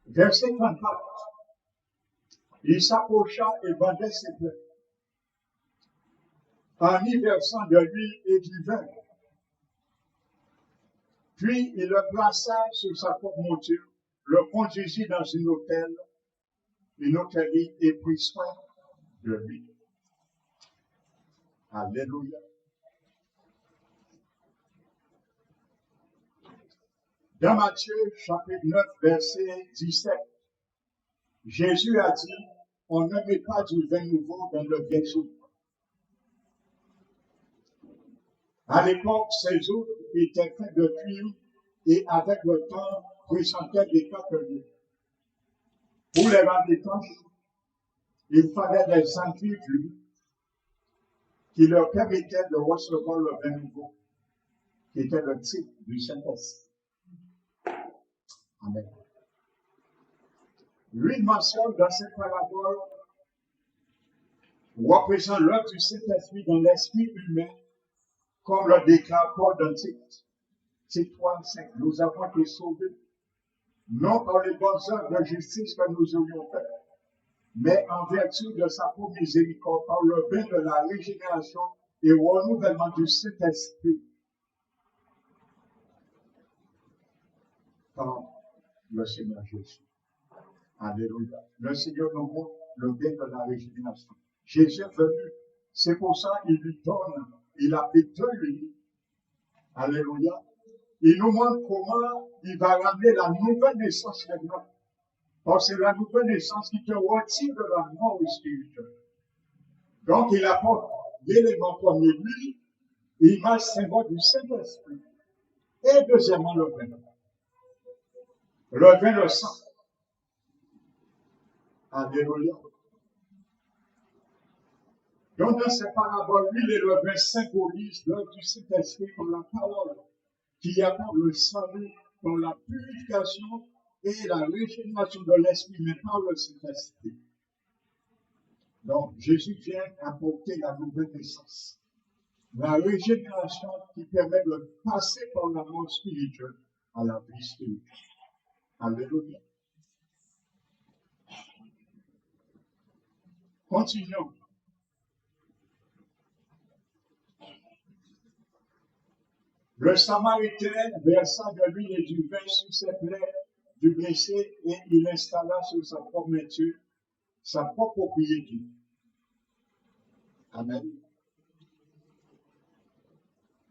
Verset 34. Il s'approcha et vendait ses biens en y versant de l'huile et du vin. Puis il le plaça sur sa propre monture, le conduisit dans une hôtellerie et prit soin de lui. Alléluia. Dans Matthieu, chapitre 9, verset 17, Jésus a dit, on ne met pas du vin nouveau dans le vieil outre. À l'époque, ces outres étaient faits de cuivre et avec le temps présentaient des catholiques. Pour les habitants, il fallait des individus qui leur permettaient de recevoir le vin nouveau, qui était le type du Saint-Esprit. Amen. Lui mentionne dans cette parabole, représente l'œuvre du Saint-Esprit dans l'esprit humain, comme le déclare Paul dans Tite 3:5. Nous avons été sauvés, non par les bonnes œuvres de justice que nous aurions faites, mais en vertu de sa propre miséricorde, par le bain de la régénération et au renouvellement du Saint-Esprit, par le Seigneur Jésus. Alléluia. Le Seigneur nous montre le bain de la régénération. Jésus est venu. C'est pour ça qu'il lui donne, il a fait de lui. Alléluia. Il nous montre comment il va ramener la nouvelle naissance maintenant. Parce que c'est la nouvelle naissance qui te retire de la mort spirituelle. Donc, il apporte l'élément premier, lui, image symbole du Saint-Esprit. Et deuxièmement, le vin. Le vin, le sang. Alléluia. Donc, dans ces paraboles, l'huile et le vin symbolisent l'œuvre du Saint-Esprit comme la parole qui apporte le salut dans la purification et la régénération de l'esprit, mais par le Saint-Esprit. Donc, Jésus vient apporter la nouvelle naissance. La régénération qui permet de passer par la mort spirituelle à la vie spirituelle. Alléluia. Continuons. Le Samaritain versa de l'huile et du vin sur ses plaies du blessé et il installa sur sa propre nature sa propre propriété. Amen.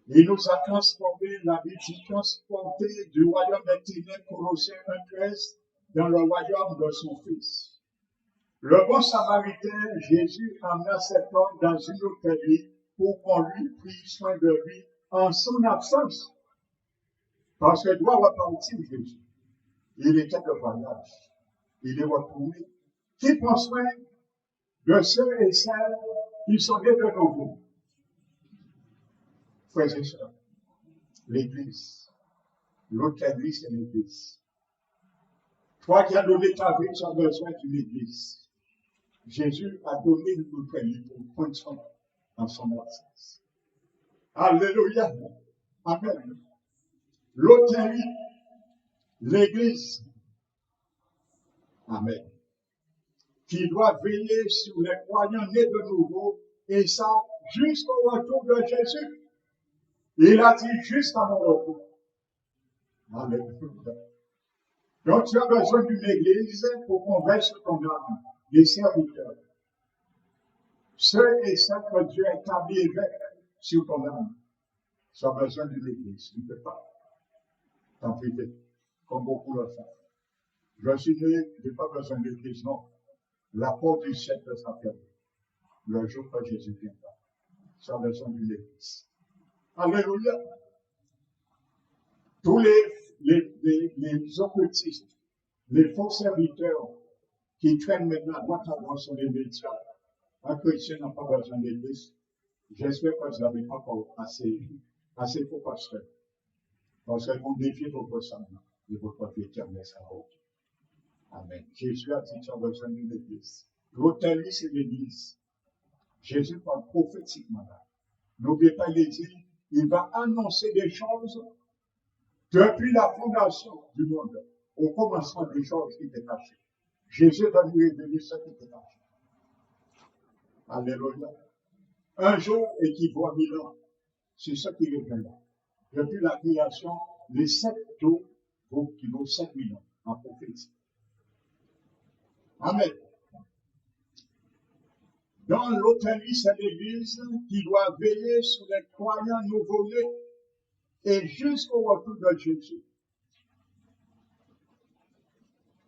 Il nous a transformé, la vie transporté du royaume des ténèbres, Colossiens 1:13, dans le royaume de son Fils. Le bon Samaritain, Jésus, amena cet homme dans une hôtellerie pour qu'on lui prenne soin de lui en son absence. Parce qu'il doit repartir, Jésus. Il était de voyage. Il est retourné. Qui prend soin de ceux et celles qui sont nés de nouveau? Frères et sœurs, l'Église. L'hôtellerie, c'est l'Église. Toi qui as donné ta vie, tu as besoin d'une Église. Jésus a donné une hôtellerie pour prendre soin dans son absence. Alléluia. Amen. L'hôtellerie, l'Église. Amen. Qui doit veiller sur les croyants nés de nouveau, et ça jusqu'au retour de Jésus. Il a dit jusqu'à mon retour. Alléluia. Donc tu as besoin d'une église pour convaincre ton âme, des serviteurs. Ceux et celles que Dieu a établis évêques sur ton âme. Tu as besoin d'une église. Tu ne peux pas t'en priver, comme beaucoup le font. Je suis né, je n'ai pas besoin d'église, non. La porte du siècle sera fermée. Le jour que Jésus viendra. Tu as besoin d'une église. Alléluia. Tous les occultistes, les faux serviteurs qui traînent maintenant à droite à droite sur les médias, un chrétien n'a pas besoin d'église. J'espère que vous n'avez pas encore assez faux pasteurs. Parce qu'ils vont défier votre semblant et votre vie éternelle sera haute. Amen. Jésus a dit que tu as besoin d'une église. L'hôtellerie, c'est l'église. Jésus parle prophétiquement là. N'oubliez pas, il dit, il va annoncer des choses depuis la fondation du monde, au commencement des choses qui étaient cachées. Jésus va nous révéler ce qui était caché. Alléluia. Un jour équivaut à 1000 ans. C'est ce qui révèle là. Depuis la création, les 7 jours qui vaut 7000 ans en prophétie. Amen. Dans l'hôtellerie, c'est l'église qui doit veiller sur les croyants nouveau-nés et jusqu'au retour de Jésus.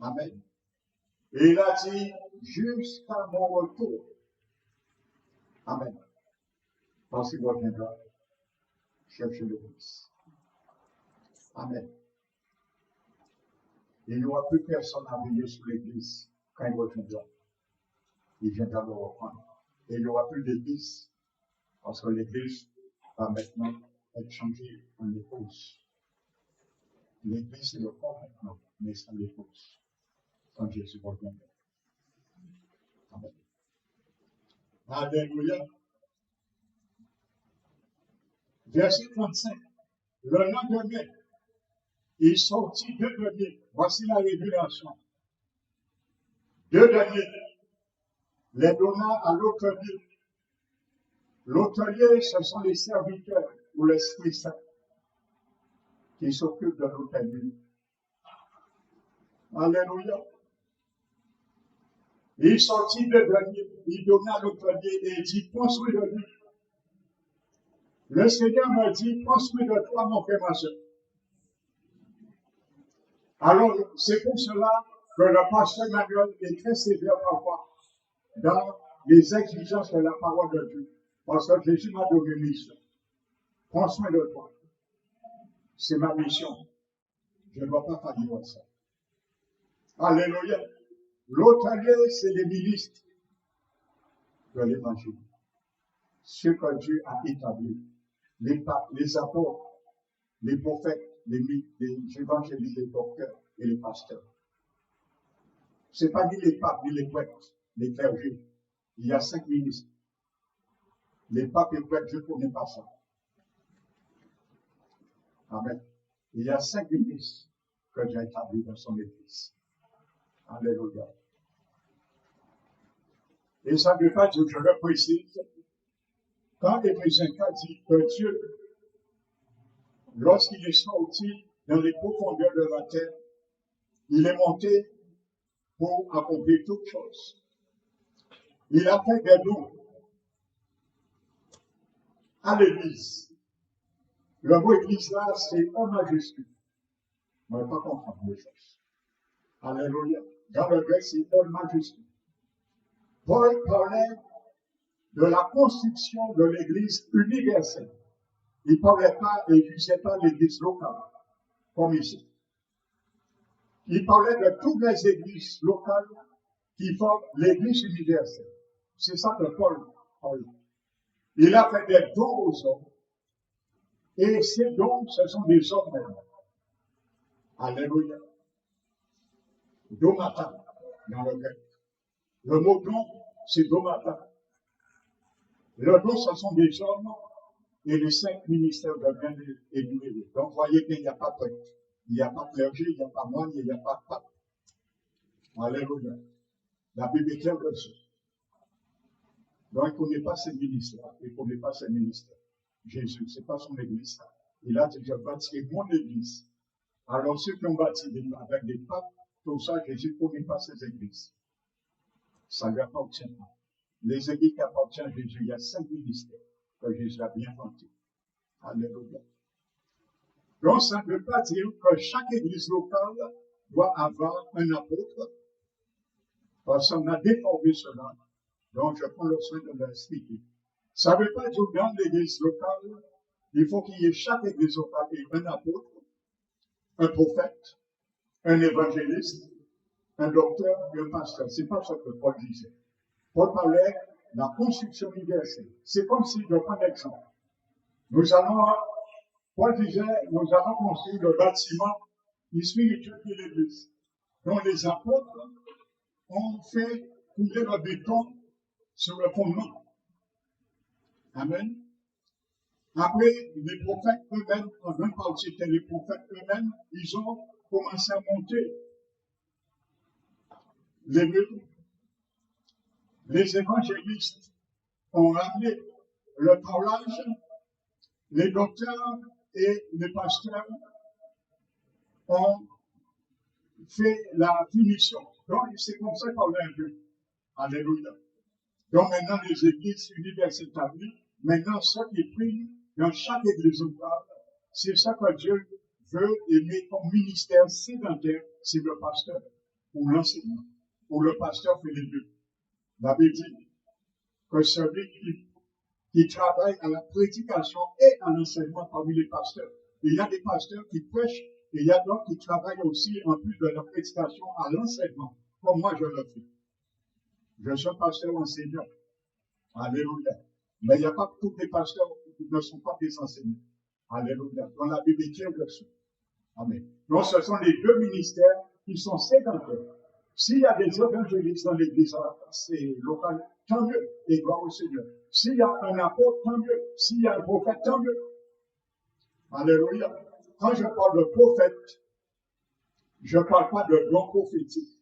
Amen. Et il a dit, jusqu'à mon retour. Amen. Parce qu'il reviendra chercher l'église. Amen. Il n'y aura plus personne à veiller sur l'église quand il reviendra. Il viendra le reprendre. Et il n'y aura plus d'église. Parce que l'église va maintenant être changée en épouse. L'église, c'est le corps maintenant, mais sans l'épouse. quand Jésus reviendra. Amen. Alléluia. Verset 35. Le lendemain, il sortit deux deniers. Voici la révélation. Deux deniers. Les donna à l'hôtelier. L'hôtelier, ce sont les serviteurs ou l'Esprit Saint qui s'occupent de l'hôtelier. Alléluia. Il sortit deux deniers. Il donna à l'hôtelier et il dit, prends soin de lui. Le Seigneur m'a dit, prends soin de toi, mon frère, ma soeur. Alors, c'est pour cela que le pasteur Manuel est très sévère parfois dans les exigences de la parole de Dieu. Parce que Jésus m'a donné une mission. Prends soin de toi. C'est ma mission. Je ne dois pas faillir ça. Alléluia. L'hôtelier, c'est les ministres de l'évangile. Ceux que Dieu a établis. Les papes, les apôtres, les prophètes, les évangélistes, les docteurs et les pasteurs. Ce n'est pas ni les papes, ni les prêtres, les clergés. Il y a 5 ministres. Les papes et prêtres, je ne connais pas ça. Amen. Il y a 5 ministres que Dieu a établis dans son Église. Alléluia. Et ça ne veut pas dire, je le précise, quand l'Éphésiens 4 dit que Dieu, lorsqu'il est sorti dans les profondeurs de la terre, il est monté pour accomplir toutes choses. Il a fait des dons à l'Église. Le mot Église là, c'est un majuscule. On ne va pas comprendre les choses. Alléluia. Dans le grec, c'est un majuscule. Paul parlait de la construction de l'Église universelle. Il ne parlait pas et ne visait pas l'Église locale, comme ici. Il parlait de toutes les églises locales qui forment l'Église universelle. C'est ça que Paul parlait. Il a fait des dons aux hommes. Et ces dons, ce sont des hommes même. Alléluia. Domata, dans le grec. Le mot don, c'est domata. Le don, ce sont des hommes et les 5 ministères de bien énumérés. Donc, vous voyez qu'il n'y a pas prêtre. Il n'y a pas clergé, il n'y a pas moine, il n'y a pas pape. Alléluia. La Bible est claire dessus. Donc, il ne connaît pas ces ministères. Il ne connaît pas ces ministères. Jésus, ce n'est pas son église. Il a dit, je bâtirai mon église. Alors, ceux qui ont bâti avec des papes, tout ça, Jésus ne connaît pas ces églises. Ça ne lui appartient pas. Les églises qui appartiennent à Jésus, il y a 5 ministères que Jésus a bien vantés. Alléluia. Donc, ça ne veut pas dire que chaque église locale doit avoir un apôtre, parce qu'on a déformé cela. Donc, je prends le soin de l'expliquer. Ça ne veut pas dire que dans l'église locale, il faut qu'il y ait chaque église locale un apôtre, un prophète, un évangéliste, un docteur et un pasteur. Ce n'est pas ce que Paul disait. Paul parlait de la construction universelle. C'est comme si, je prends l'exemple. Paul disait, nous allons construire le bâtiment spirituel de l'église. Donc, les apôtres ont fait couler le béton sur le fondement. Amen. Après, les prophètes eux-mêmes, en grande partie c'était les prophètes eux-mêmes, ils ont commencé à monter les murs. Les évangélistes ont ramené le carrelage, les docteurs et les pasteurs ont fait la finition. Donc, c'est comme ça qu'on a un peu. Alléluia. Donc, maintenant, les églises universelles établies, maintenant, ceux qui prient dans chaque église locale, c'est ça que Dieu veut aimer comme ministère sédentaire, c'est le pasteur ou l'enseignant, ou le pasteur fait les deux. La Bible dit que celui qui travaille à la prédication et à l'enseignement parmi les pasteurs. Il y a des pasteurs qui prêchent et il y a d'autres qui travaillent aussi, en plus de la prédication, à l'enseignement, comme moi je le fais. Je suis pasteur enseignant. Alléluia. Mais il n'y a pas tous les pasteurs qui ne sont pas des enseignants. Alléluia. Dans la Bible est claire dessus. Amen. Donc ce sont les deux ministères qui sont sédentaires. S'il y a des évangélistes dans l'église locale, tant mieux, et gloire au Seigneur. S'il y a un apôtre, tant mieux. S'il y a un prophète, tant mieux. Alléluia. Quand je parle de prophète, je ne parle pas de don prophétique.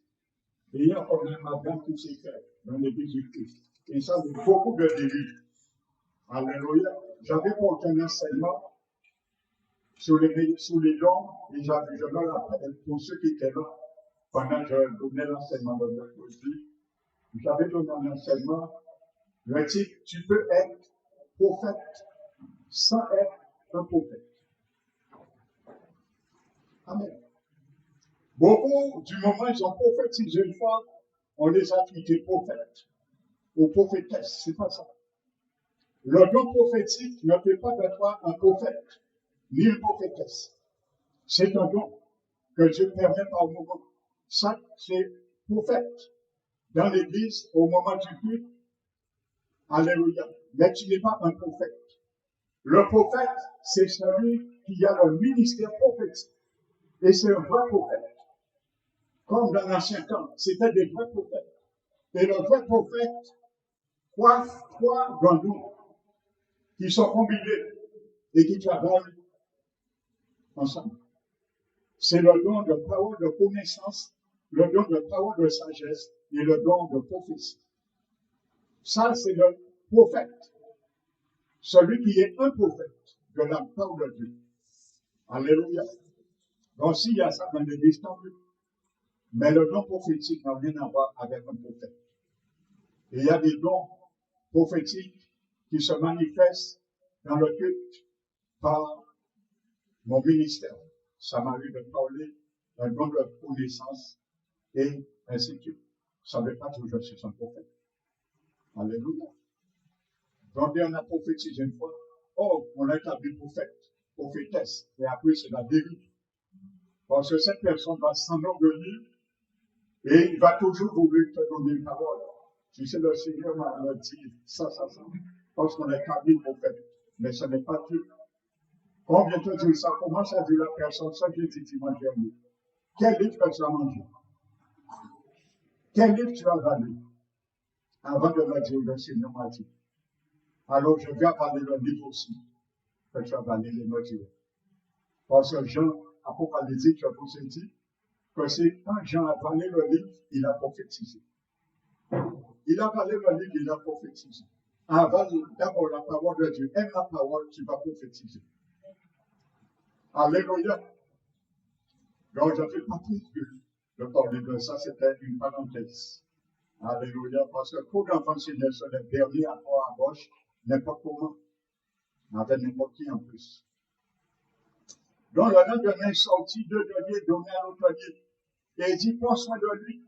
Et il y a quand même madame qui s'est fait dans l'église du Christ. Et ça, il y a beaucoup de délits. Alléluia. J'avais porté un enseignement sur les dons, et je me rappelle pour ceux qui étaient là, pendant que je donnais l'enseignement de mercredi, j'avais donné un enseignement, je dis, tu peux être prophète sans être un prophète. Amen. Beaucoup, du moment où ils ont prophétisé une fois, on les a traités prophètes ou prophétesses. C'est pas ça. Le don prophétique ne fait pas de toi un prophète, ni une prophétesse. C'est un don que Dieu permet par moment. Ça, c'est prophète. Dans l'église, au moment du culte, alléluia. Mais tu n'es pas un prophète. Le prophète, c'est celui qui a le ministère prophétique. Et c'est un vrai prophète. Comme dans l'ancien temps, c'était des vrais prophètes. Et le vrai prophète, trois grands qui sont combinés et qui travaillent ensemble. C'est le don de parole de connaissance, le don de parole de sagesse et le don de prophétie. Ça, c'est le prophète. Celui qui est un prophète de la part de Dieu. Alléluia. Donc, s'il y a ça dans l'église, tant mieux. Mais le don prophétique n'a rien à voir avec un prophète. Et il y a des dons prophétiques qui se manifestent dans le culte par mon ministère. Ça m'arrive de parler d'un don de connaissance et ainsi de suite. Ça ne veut pas dire que je suis un prophète. Alléluia. Donc, on a prophétisé une fois. Oh, on a établi prophète, prophétesse. Et après, c'est la dérive. Parce que cette personne va s'enorgueillir et il va toujours vouloir te donner une parole. Tu sais, le Seigneur m'a dit ça. Parce qu'on a établi prophète. Mais ce n'est pas tout. Quand on vient te dire ça, comment ça dit la personne, ça j'ai dit dimanche dernier. Quel livre tu as mangé? Quel livre tu as avalé? Avant de me dire, le Seigneur m'a dit. Alors je vais avaler le livre aussi. Que tu as avalé les motifs. Parce que Jean, Apocalyptique, je vous ai dit que c'est quand Jean a avalé le livre, il a prophétisé. Il a avalé le livre, il a prophétisé. Avale d'abord la parole de Dieu. Aime la parole, tu vas prophétiser. Alléluia. Donc, je ne fais pas plus de parler de ça, c'était une parenthèse. Alléluia. Parce que pour l'enfant Seigneur se lève dernier à droite, à gauche, n'importe comment, avec n'importe qui en plus. Donc, le lendemain, sorti deux deniers, donné à l'autre denier. Et il dit, prends soin de lui.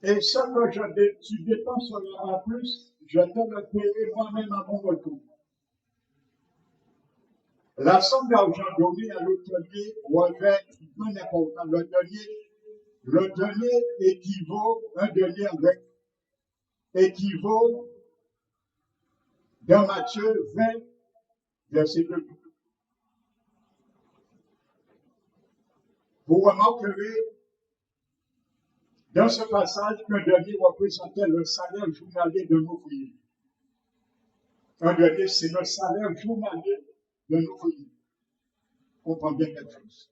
Et ce que tu dépenses en plus, je te le paierai moi-même à mon retour. La somme d'argent donnée à l'hôtelier revêt un important. Le denier équivaut, un denier avec, équivaut dans Matthieu 20, verset 2. Vous remarquerez dans ce passage qu'un denier représentait le salaire journalier d'un ouvrier. Un denier, c'est le salaire journalier d'un ouvrier. On comprend bien quelque chose.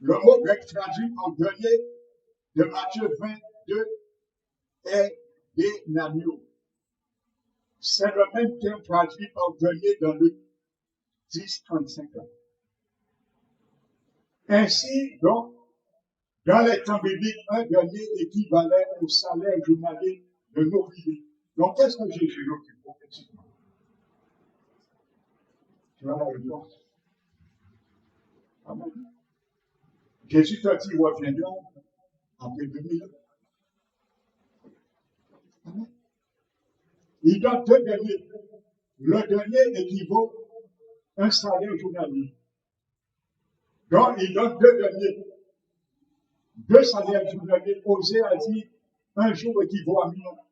Le mot grec traduit en denier de Matthieu 22 est dénanio. C'est le même terme traduit par denier dans Luc 10, 35. Ainsi, donc, dans les temps bibliques, un denier équivalait au salaire journalier de nos ouvriers. Donc, qu'est-ce que Jésus occupe prophétiquement? Tu as la réponse? Amen. Jésus t'a dit, reviendra après 2000 ans. Amen. Il donne deux deniers. Le denier équivaut à un salaire journalier. Donc, il donne deux deniers. Deux salaires journaliers. Osée a dit, un jour équivaut à 1000 ans.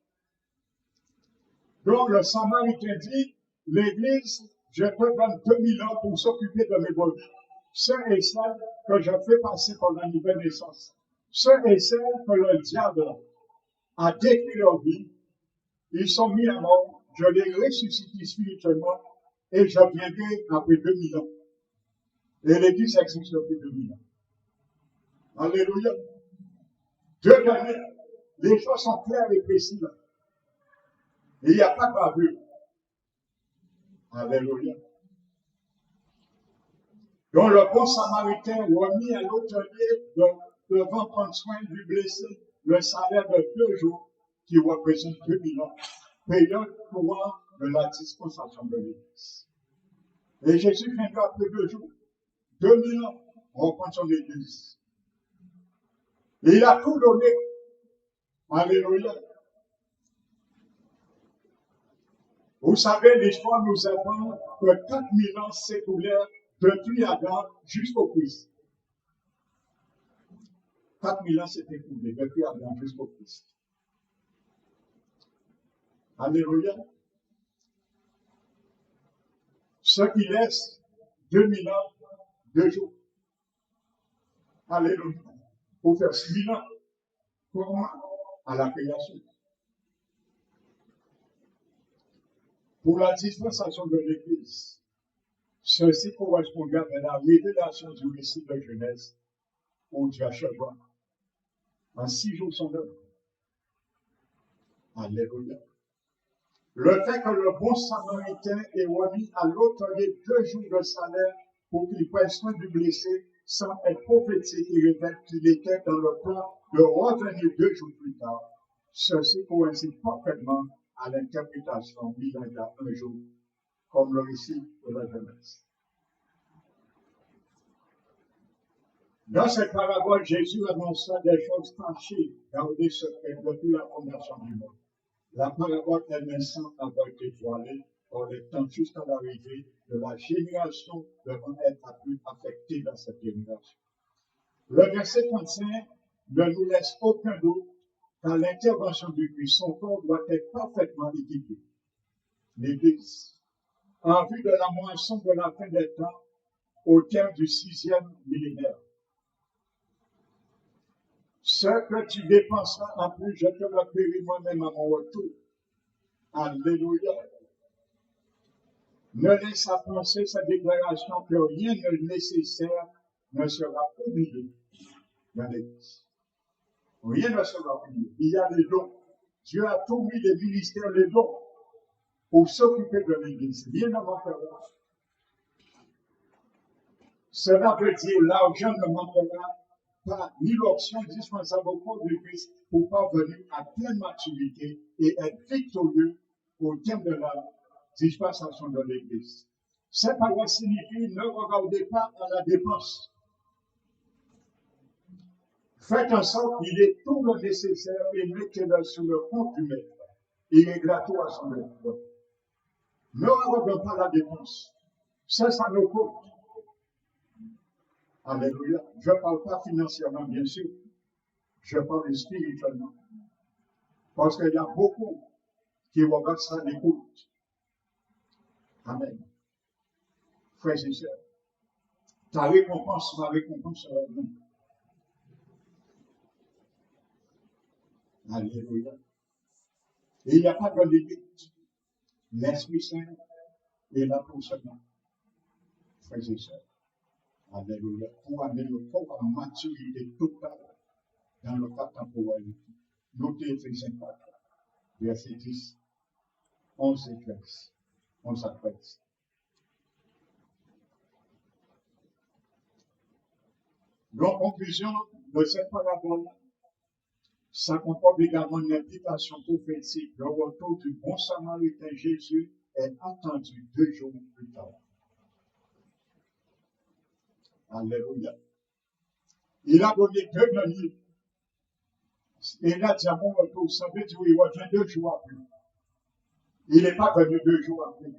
Donc, le Samaritain dit, l'Église, je te donne 2000 ans pour s'occuper de mes brebis. Saint et saint que je fais passer pendant la nouvelle naissance. Ceux et celles que le diable a détruit leur vie, ils sont mis à mort, je les ressuscite spirituellement et je viendrai après 2000 ans. Et l'Église existe depuis 2000 ans. Alléluia. Dieu donne, les choses sont claires et précises. Il n'y a pas de bavure. Alléluia. Donc le bon samaritain remis à l'hôtelier devant prendre soin du blessé, le salaire de 2 jours qui représente 2000 ans, période courant de la dispensation de l'Église. Et Jésus viendra après 2 jours. 2000 ans, on reprend son Église. Et il a tout donné. Alléluia. Vous savez, l'histoire nous apprend que 4000 ans s'écoulèrent depuis Adam jusqu'au Christ. 4000 ans s'est écoulé depuis Adam jusqu'au Christ. Alléluia. Ce qui laisse 2000 ans, 2 jours. Alléluia. Pour faire 6000 ans. Comment? À la création. Pour la dispensation de l'Église, ceci correspondait à la révélation du récit de Genèse, où Dieu achèvera en 6 jours son œuvre. Alléluia. Le fait que le bon samaritain ait remis à l'hôtelier 2 jours de salaire pour qu'il prenne soin du blessé, sans être prophétique, il révèle qu'il était dans le plan de revenir 2 jours plus tard. Ceci coïncide parfaitement à l'interprétation mise en garde un jour, comme le récit de la Genèse. Dans cette parabole, Jésus annonça des choses cachées, gardées secrètes depuis la fondation du monde. La parabole elle-même semble avoir été voilée par les temps jusqu'à l'arrivée de la génération devant être plus affectée dans cette génération. Le verset 35 ne nous laisse aucun doute qu'à l'intervention du Christ, son corps doit être parfaitement équipé. L'Église, en vue de la moisson de la fin des temps, au terme du 6e millénaire. Ce que tu dépenseras en plus, je te le paierai moi-même à mon retour. Alléluia. Ne laisse à penser cette déclaration que rien de nécessaire ne sera oublié dans l'Église. Rien ne sera oublié. Il y a les dons. Dieu a tout mis les ministères, les dons, pour s'occuper de l'Église. Rien ne manquera. Cela veut dire l'argent ne manquera pas, ni l'option dispensable au corps du Christ pour parvenir à pleine maturité et être victorieux au terme de la dispensation de l'Église. Cette parole signifie ne regardez pas à la dépense. Faites en sorte qu'il ait tout le nécessaire et mettez-le sur le compte du maître. Il est gratuit à son œuvre. Ne regardez pas la dépense. Ça nous coûte. Alléluia. Je ne parle pas financièrement, bien sûr. Je parle spirituellement. Parce qu'il y a beaucoup qui regardent ça d'écoute. Amen. Frères et sœurs, ta récompense, ma récompense sera bonne. Alléluia. Et il n'y a pas de limite. L'Esprit Saint est là pour cela. Frères et sœurs. Alléluia. Pour amener le corps à maturité totale dans le cas temporel. Notez Éphésiens 4, verset 10, 11 et 13. 11 à 13. Donc, conclusion de cette parabole, ça comporte également une invitation prophétique. Le retour du bon samaritain Jésus est attendu 2 jours plus tard. Alléluia. Il a donné 2 deniers. Et il a dit à mon retour, ça veut dire qu'il revient 2 jours après. Il n'est pas venu 2 jours après.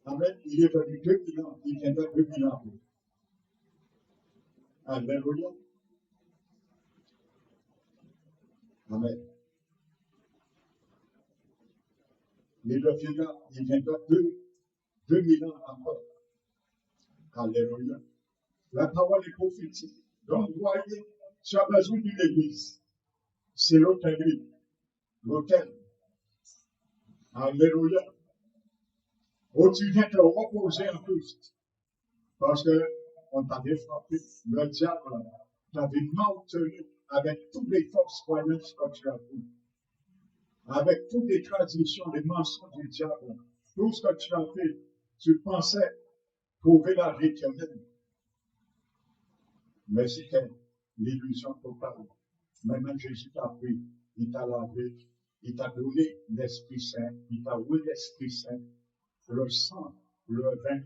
Amen. Il est venu 2000 ans. Il viendra 2000 ans après. Alléluia. Amen. Il viendra 2000 ans après. Alléluia. La parole est prophétique. Donc, vous voyez, tu as besoin d'une église. C'est l'hôtellerie. L'hôtel. Alléluia. Où tu viens te reposer en Christ. Parce que on t'avait frappé. Le diable t'avait maintenu avec toutes les forces croyances que tu as vues. Avec toutes les traditions, les mensonges du diable. Tout ce que tu as fait, tu pensais trouver la vie éternelle. Mais c'était l'illusion totale. Maintenant, Jésus t'a pris, il t'a lavé, il t'a donné l'Esprit Saint, il t'a donné l'Esprit Saint, le sang, le vin,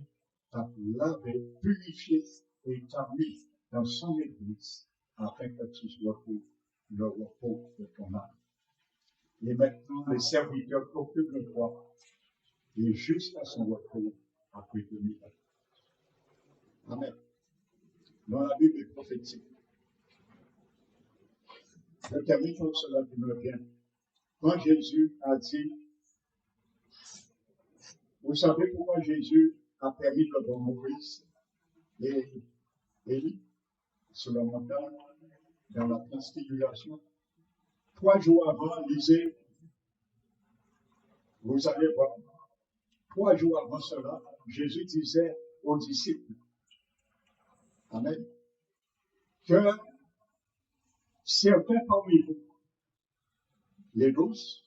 t'a lavé, purifié et t'a mis dans son Église afin que tu retrouves le repos de ton âme. Et maintenant, les serviteurs t'occupent de toi et jusqu'à son retour après 2000 ans. Amen. Dans la Bible est prophétique. Je termine comme cela qui me vient. Quand Jésus a dit, vous savez pourquoi Jésus a permis que Don Maurice et Élie, sur la montagne, dans la transfiguration, 3 jours avant, lisez, vous allez voir, 3 jours avant cela, Jésus disait aux disciples, Amen, que certains parmi vous, les 12,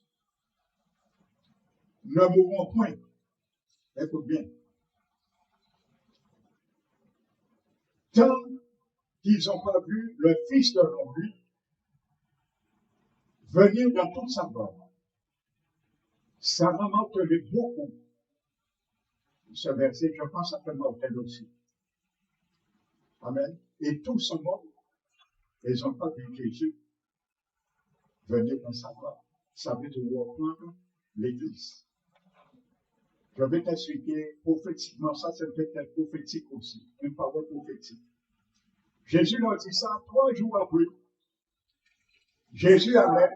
ne mourront point. Écoute bien. Tant qu'ils n'ont pas vu le Fils de l'homme venir dans toute sa gloire. Ça m'a martelé beaucoup, ce verset. Je pense à Martel aussi. Amen. Et tous sont morts. Ils n'ont pas vu Jésus venir dans sa gloire. Ça veut dire reprendre l'Église. Je vais t'expliquer prophétiquement, ça c'est peut-être prophétique aussi, une parole prophétique. Jésus leur dit ça 3 jours après. Jésus avait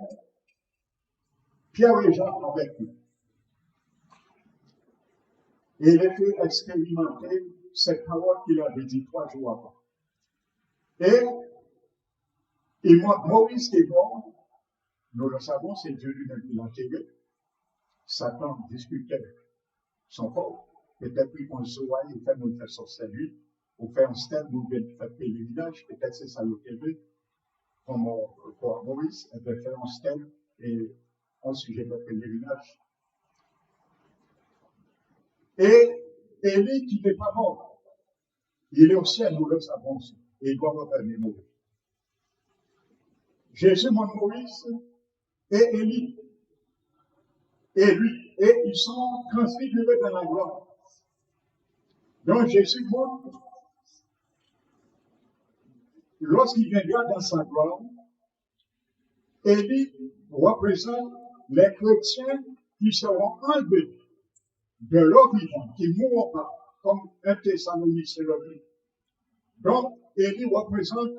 Pierre et Jean avec lui. Et il a fait expérimenter cette parole qu'il avait dit 3 jours avant. Et Moïse qui est mort, nous le savons, c'est Dieu lui-même qui l'a tiré. Satan discutait son corps. Peut-être qu'il qu'on se voit, il fait nous faire sortir lui, ou faire un stèle, nous faire pèlerinage, peut-être c'est ça le TV. Comme pour Moïse, elle peut faire un stèle et un sujet de pèlerinage. Et Élie qui n'est pas mort, il est au ciel, nous le savons aussi, et il doit revenir mourir. Jésus montre Moïse et Élie, et lui, et ils sont transfigurés dans la gloire. Donc Jésus montre, lorsqu'il viendra dans sa gloire, Élie représente les chrétiens qui seront enlevés de leur vivant, qui ne mourront pas, comme un Thessalonique, c'est le vie. Donc, Élie représente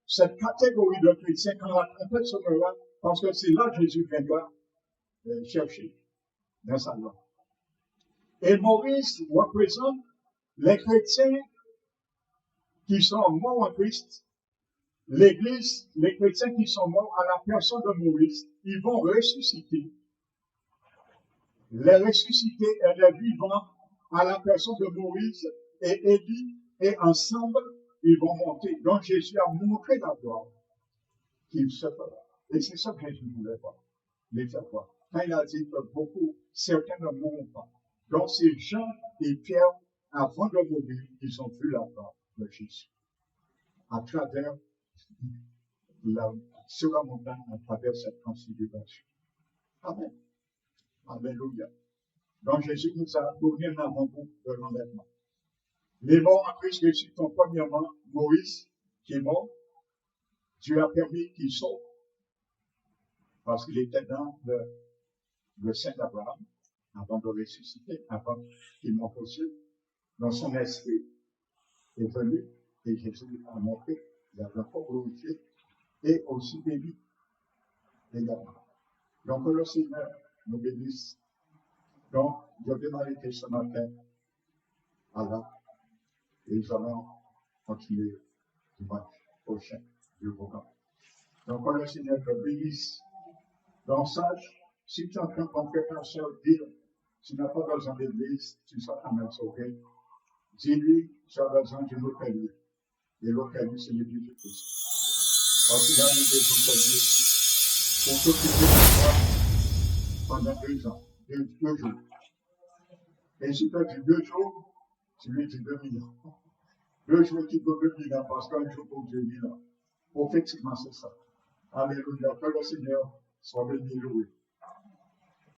cette catégorie de chrétiens quand la trompette sonnera, parce que c'est là que Jésus viendra chercher dans sa gloire. Et Maurice représente les chrétiens qui sont morts en Christ, l'Église, les chrétiens qui sont morts à la personne de Maurice, ils vont ressusciter. Les ressuscités et les vivants à la personne de Maurice et Élie, et ensemble, ils vont monter. Donc Jésus a montré la gloire qu'il se fera. Et c'est ça que Jésus voulait voir, les faire voir. Quand il a dit que beaucoup, certains ne mourront pas. Donc c'est Jean et Pierre, avant de mourir, ils ont vu la gloire de Jésus. À travers sur la montagne, à travers cette transfiguration. Amen. Alléluia. Donc Jésus nous a donné un avant-goût de l'enlèvement. Les morts en Christ ressuscitent premièrement Moïse, qui est mort. Dieu a permis qu'il sauve, parce qu'il était dans le Saint Abraham, avant de ressusciter, avant qu'il monte au ciel. Donc son esprit est venu, et Jésus a montré, il a encore glorifié, et aussi béni également. Donc le Seigneur nous bénisse. Donc, je vais m'arrêter ce matin à là, et nous allons continuer dimanche. prochain du programme. Donc, quand le Seigneur te bénisse, donc sache, si tu es en train de comprendre un seul dire, tu n'as pas besoin d'église, tu seras quand même sauvé. Dis-lui, tu as besoin d'une autre lieu. Et l'autre lieu, c'est l'église de Christ. Parce qu'il a mis des autres lieux pour s'occuper de toi pendant 2 ans, 2 jours. Et si tu as dit 2 jours, tu lui dis 2000 ans. 2 jours qui vaut 2000 ans, parce qu'un jour pour 2000 ans. Effectivement, c'est ça. Alléluia. Que le Seigneur soit béni, loué.